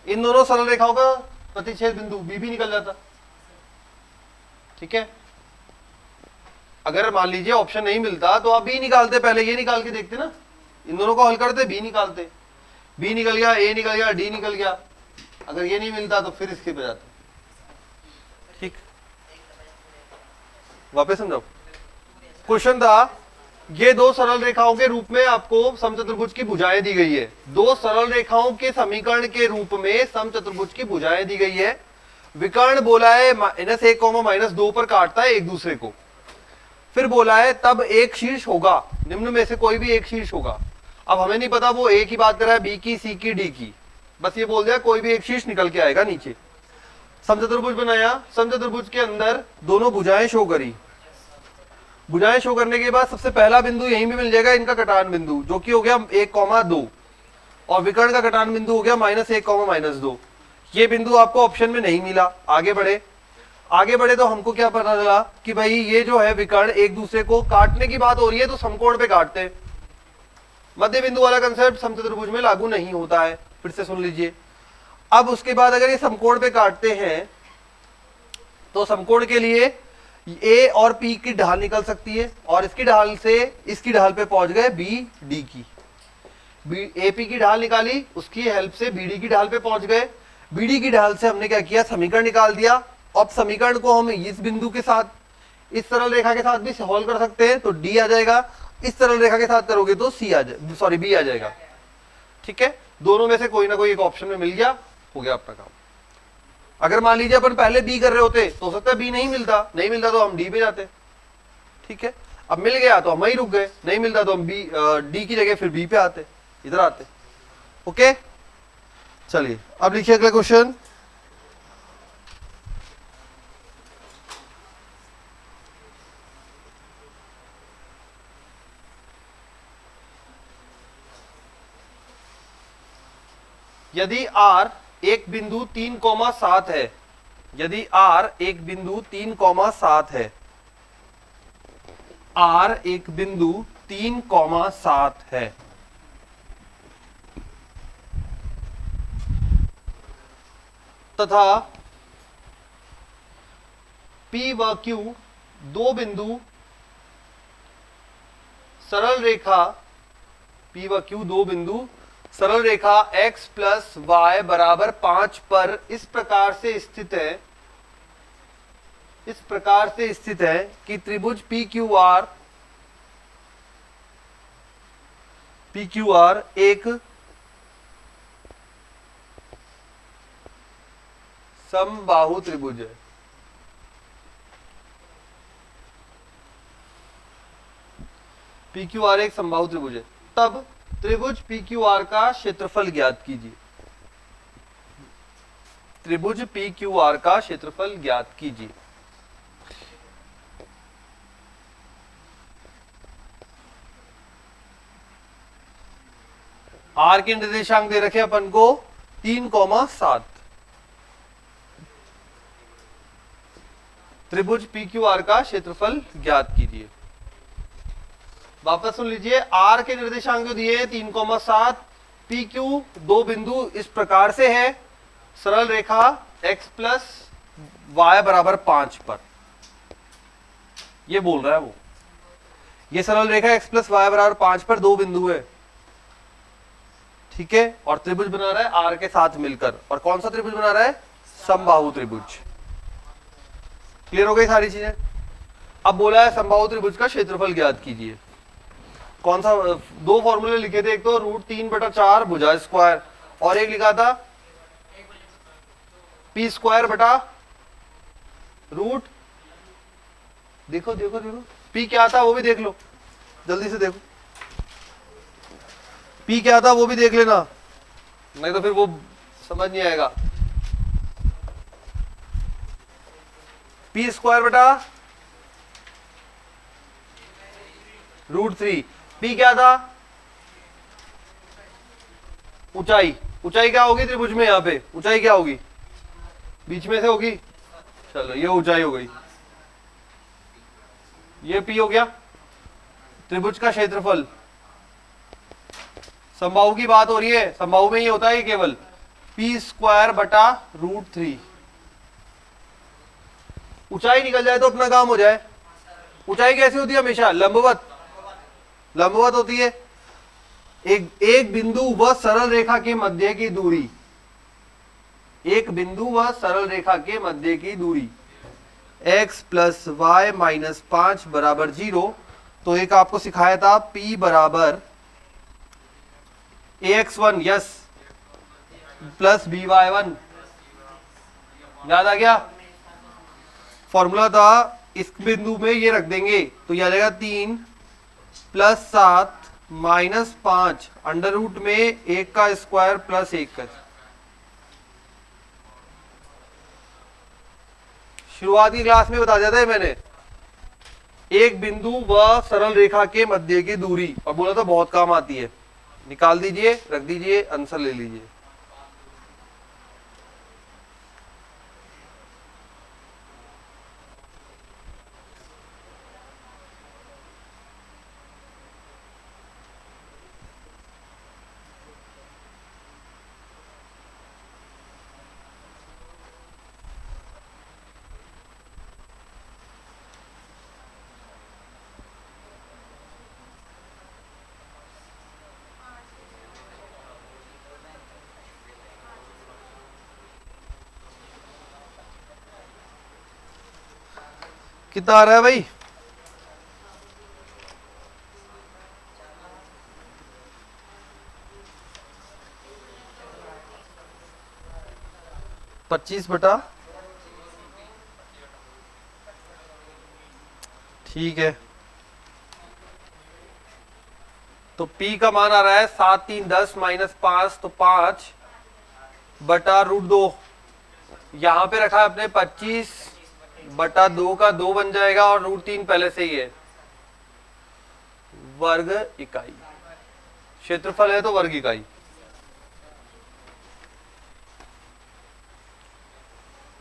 इन दोनों सरल रेखाओं का प्रतिच्छेद बिंदु, बी भी निकल जाता। ठीक है, अगर मान लीजिए ऑप्शन नहीं मिलता तो आप बी निकालते, पहले ये निकाल के देखते ना, इन दोनों को हल करते, बी निकालते। बी निकल गया, ए निकल गया, डी निकल गया। अगर ये नहीं मिलता तो फिर इसके पे जाते। ठीक, वापस समझाओ। क्वेश्चन था, ये दो सरल रेखाओं के रूप में आपको समचतुर्भुज की भुजाएं दी गई है। दो सरल रेखाओं के समीकरण के रूप में समचतुर्भुज की भुजाएं दी गई है। विकर्ण बोला है -1, -2 पर काटता है एक दूसरे को। फिर बोला है तब एक शीर्ष होगा, निम्न में से कोई भी एक शीर्ष होगा। अब हमें नहीं पता वो ए की बात कर रहा है, बी की, सी की, डी की, बस ये बोल दिया कोई भी एक शीर्ष निकल के आएगा नीचे। समचतुर्भुज बनाया, समचतुर्भुज के अंदर दोनों भुजाएं शो करी। भुजाएं शो करने के बाद सबसे पहला बिंदु यहीं भी मिल जाएगा, इनका कटान बिंदु, जो कि हो गया 1, 2 और विकर्ण का कटान बिंदु हो गया -1, -2। ये बिंदु आपको ऑप्शन में नहीं मिला। आगे बढ़े तो हमको क्या पता चला कि भाई ये जो है विकर्ण एक दूसरे को काटने की बात हो रही है तो समकोण पे काटते। मध्य बिंदु वाला कंसेप्ट समचतुर्भुज में लागू नहीं होता है, फिर से सुन लीजिए। अब उसके बाद अगर ये समकोण पे काटते हैं तो समकोण के लिए ए और पी की ढाल निकल सकती है और इसकी ढाल से इसकी ढाल पे पहुंच गए बी डी की। ए पी की ढाल निकाली, उसकी हेल्प से बी डी की ढाल पे पहुंच गए। बी डी की ढाल से हमने क्या किया, समीकरण निकाल दिया। अब समीकरण को हम इस बिंदु के साथ, इस सरल रेखा के साथ भी सॉल्व कर सकते हैं, तो डी आ जाएगा। इस सरल रेखा के साथ करोगे तो सी आ जाए, सॉरी बी आ जाएगा। ठीक है, दोनों में से कोई ना कोई एक ऑप्शन में मिल गया, हो गया अपना काम। अगर मान लीजिए अपन पहले बी कर रहे होते तो हो सकता है बी नहीं मिलता तो हम डी पे जाते। ठीक है, अब मिल गया तो हम वहीं रुक गए, नहीं मिलता तो हम डी की जगह फिर बी पे आते, इधर आते। ओके, चलिए अब लिखिए अगला क्वेश्चन। यदि R एक बिंदु 3,7 है, यदि R एक बिंदु 3,7 है, R एक बिंदु 3,7 है, तथा P व Q दो बिंदु सरल रेखा, P व Q दो बिंदु सरल रेखा x प्लस वाई बराबर 5 पर इस प्रकार से स्थित है, इस प्रकार से स्थित है कि त्रिभुज PQR एक समबाहु त्रिभुज है। PQR एक समबाहु त्रिभुज है। तब त्रिभुज PQR का क्षेत्रफल ज्ञात कीजिए, त्रिभुज PQR का क्षेत्रफल ज्ञात कीजिए। R के निर्देशांक दे रखे अपन को 3,7। त्रिभुज PQR का क्षेत्रफल ज्ञात कीजिए। वापस सुन लीजिए, R के निर्देशांक जो दिए 3,7, PQ दो बिंदु इस प्रकार से है, सरल रेखा x प्लस वाई बराबर 5 पर, ये बोल रहा है वो, ये सरल रेखा x प्लस वाई बराबर 5 पर दो बिंदु है, ठीक है, और त्रिभुज बना रहा है R के साथ मिलकर। और कौन सा त्रिभुज बना रहा है? समबाहु त्रिभुज। क्लियर हो गई सारी चीजें? अब बोला है समबाहु त्रिभुज का क्षेत्रफल ज्ञात कीजिए। कौन सा? दो फॉर्मूले लिखे थे, एक तो √3/4 भुजा स्क्वायर, और एक लिखा था p² बटा रूट, देखो देखो देखो p क्या था वो भी देख लो, जल्दी से देखो p क्या था वो भी देख लेना, नहीं तो फिर वो समझ नहीं आएगा। p² बटा √3। p क्या था? ऊंचाई। ऊंचाई क्या होगी त्रिभुज में? यहां पे ऊंचाई क्या होगी? बीच में से होगी। चलो ये ऊंचाई हो गई, ये p हो गया। त्रिभुज का क्षेत्रफल, समबाहु की बात हो रही है, समबाहु में ये होता है केवल p² बटा √3। ऊंचाई निकल जाए तो अपना काम हो जाए। ऊंचाई कैसी होती है? हमेशा लंबवत, लंबवत होती है। एक बिंदु व सरल रेखा के मध्य की दूरी, एक बिंदु व सरल रेखा के मध्य की दूरी x प्लस वाई माइनस 5 बराबर 0। तो एक आपको सिखाया था p बराबर ax1 यस प्लस by1, याद आ गया? फॉर्मूला था इस बिंदु में ये रख देंगे तो यह आ जाएगा 3 प्लस 7 माइनस 5 अंडर रूट में 1 का स्क्वायर प्लस 1 का। शुरुआती क्लास में बता दिया था मैंने, एक बिंदु व सरल रेखा के मध्य की दूरी, और बोला था बहुत काम आती है। निकाल दीजिए, रख दीजिए, आंसर ले लीजिए। कितना आ रहा है भाई? पच्चीस बटा, ठीक है। तो P का मान आ रहा है 7 3 10 माइनस 5, तो 5 बटा √2। यहां पे रखा है अपने 25 बटा 2 का 2 बन जाएगा, और √3 पहले से ही है, वर्ग इकाई। क्षेत्रफल है तो वर्ग इकाई।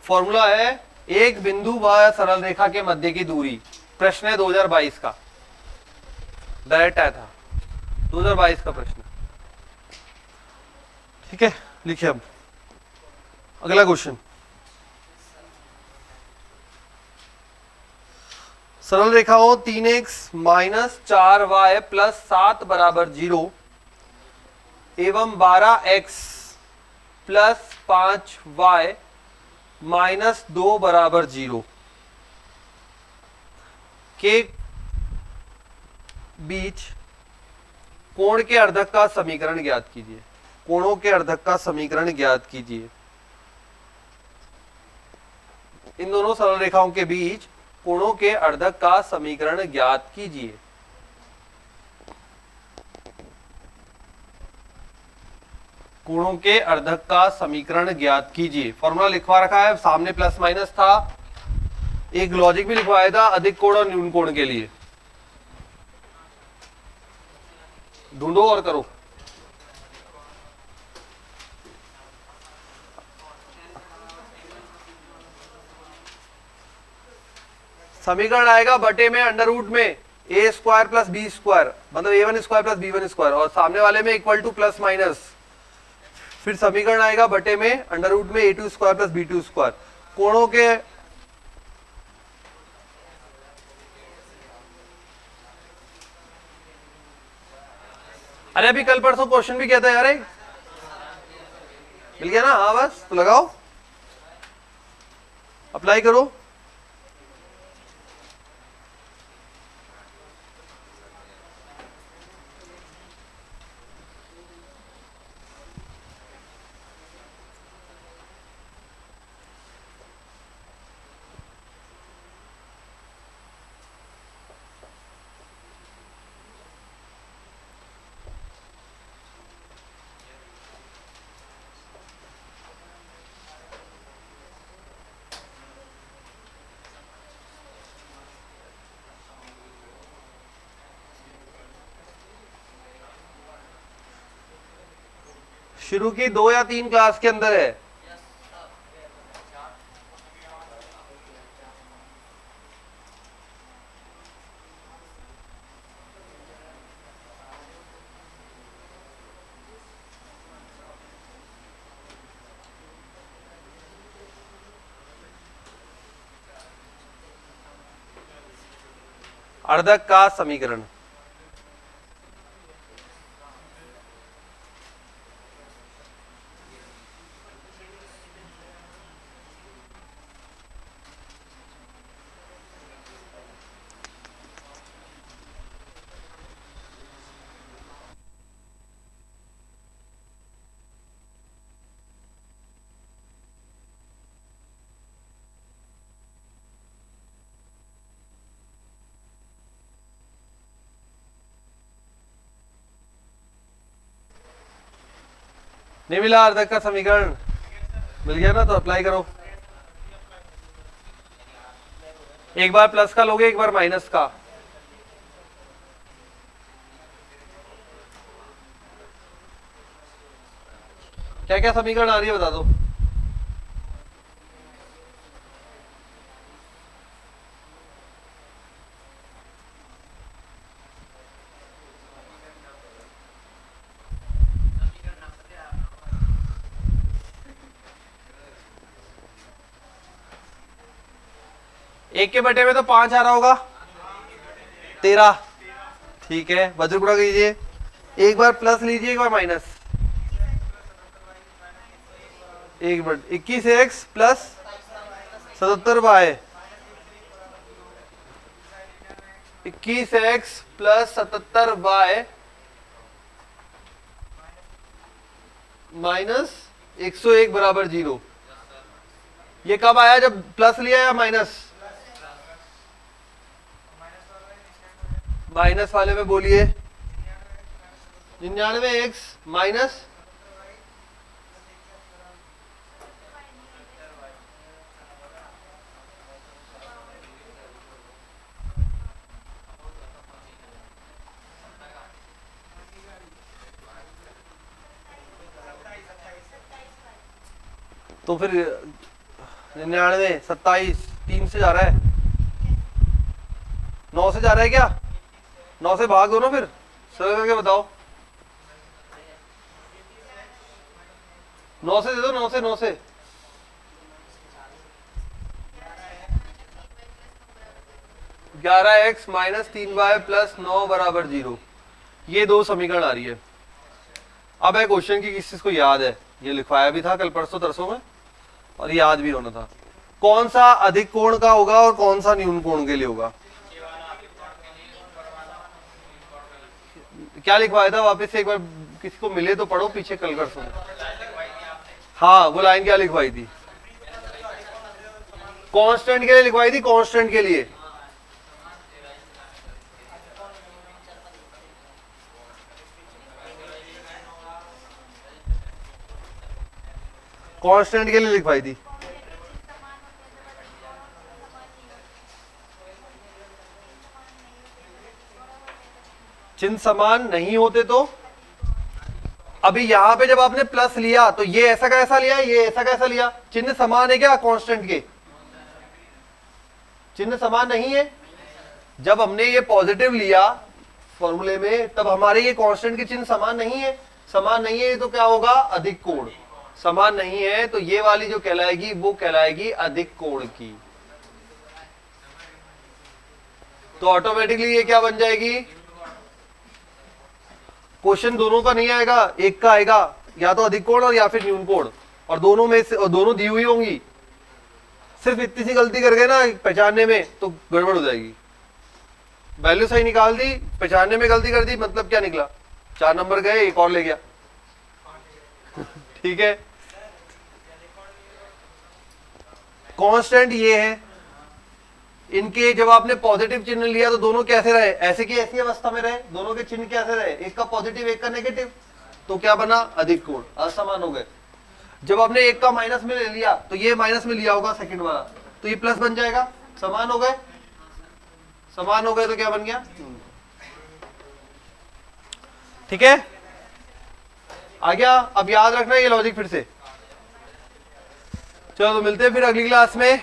फॉर्मूला है एक बिंदु व सरल रेखा के मध्य की दूरी। प्रश्न है 2022 का, डायरेक्ट आया था 2022 का प्रश्न। ठीक है, लिखिए अब अगला क्वेश्चन। सरल रेखा हो 3x माइनस 4y प्लस 7 बराबर 0 एवं 12x प्लस 5y माइनस 2 बराबर 0 के बीच कोण के अर्धक का समीकरण ज्ञात कीजिए। कोणों के अर्धक का समीकरण ज्ञात कीजिए। इन दोनों सरल रेखाओं के बीच कोणों के अर्धक का समीकरण ज्ञात कीजिए। कोणों के अर्धक का समीकरण ज्ञात कीजिए। फॉर्मूला लिखवा रखा है, सामने प्लस माइनस था, एक लॉजिक भी लिखवाया था अधिक कोण और न्यून कोण के लिए। ढूंढो और करो। समीकरण आएगा बटे में अंडर रूट में a square plus b square, मतलब a one square plus b one square, और सामने वाले में इक्वल टू प्लस माइनस। फिर समीकरण आएगा बटे में अंडर रूट में a two square plus b two square. कोणों के अरे अभी कल परसों क्वेश्चन भी किया था यार, मिल गया ना? हाँ बस तो लगाओ, अप्लाई करो। शुरू की 2 या 3 क्लास के अंदर है। अर्धक का समीकरण। नहीं मिला अर्धक का समीकरण? मिल गया ना, तो अप्लाई करो। एक बार प्लस का लोगे, एक बार माइनस का। क्या क्या समीकरण आ रही है बता दो। एक के बटे में तो 5 आ रहा होगा, 13। ठीक है, वज्र गुणा कीजिए। एक बार प्लस लीजिए, एक बार minus. 21x plus 77y, 21x plus 77y minus 101 बराबर 0। ये कब आया, जब प्लस लिया या माइनस? माइनस वाले में बोलिए। 99x माइनस तो फिर 99, 27, 3 से जा रहा है, 9 से जा रहा है क्या? 9 से भाग दो ना फिर, सरल करके बताओ। 9 से दे दो, 9 से 9 से 11x माइनस 3y प्लस 9 बराबर 0। ये दो समीकरण आ रही है। अब है क्वेश्चन की किस चीज को याद है, ये लिखवाया भी था कल परसों तरसों में और याद भी होना था। कौन सा अधिक कोण का होगा और कौन सा न्यून कोण के लिए होगा? क्या लिखवाया था वापस से एक बार, किसी को मिले तो पढ़ो, पीछे कल कर सुनो। हाँ, वो लाइन क्या लिखवाई थी? कांस्टेंट के लिए लिखवाई थी, कांस्टेंट के लिए। कांस्टेंट के लिए लिखवाई थी। चिन्ह समान नहीं होते तो अभी यहां पे जब आपने प्लस लिया तो ये ऐसा का ऐसा लिया, ये ऐसा का ऐसा लिया, चिन्ह समान है क्या? कांस्टेंट के चिन्ह समान नहीं है। जब हमने ये पॉजिटिव लिया फॉर्मूले में तब हमारे ये कांस्टेंट के चिन्ह समान नहीं है। समान नहीं है तो क्या होगा? अधिक कोण। समान नहीं है तो ये वाली जो कहलाएगी वो कहलाएगी अधिक कोण की। तो ऑटोमेटिकली ये क्या बन जाएगी? क्वेश्चन दोनों का नहीं आएगा, एक का आएगा, या तो अधिक कोण और या फिर न्यून कोण, और दोनों में से, और दोनों दी हुई होंगी। सिर्फ इतनी सी गलती कर गए ना पहचानने में तो गड़बड़ हो जाएगी। वैल्यू सही निकाल दी, पहचानने में गलती कर दी, मतलब क्या निकला? 4 नंबर गए, एक और ले गया। ठीक है, कांस्टेंट ये है। इनके जब आपने पॉजिटिव चिन्ह लिया तो दोनों कैसे रहे? ऐसे की ऐसी अवस्था में रहे, दोनों के चिन्ह कैसे रहे? एक का पॉजिटिव एक का नेगेटिव, तो क्या बना? अधिक कोण, असमान हो गए। जब आपने एक का माइनस में ले लिया तो ये माइनस में लिया होगा सेकंड वाला, तो ये प्लस बन जाएगा। समान हो गए, समान हो गए तो क्या बन गया? ठीक है, आ गया। अब याद रखना ये लॉजिक फिर से। चलो तो मिलते हैं फिर अगली क्लास में,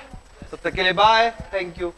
तब तक के लिए बाय, थैंक यू।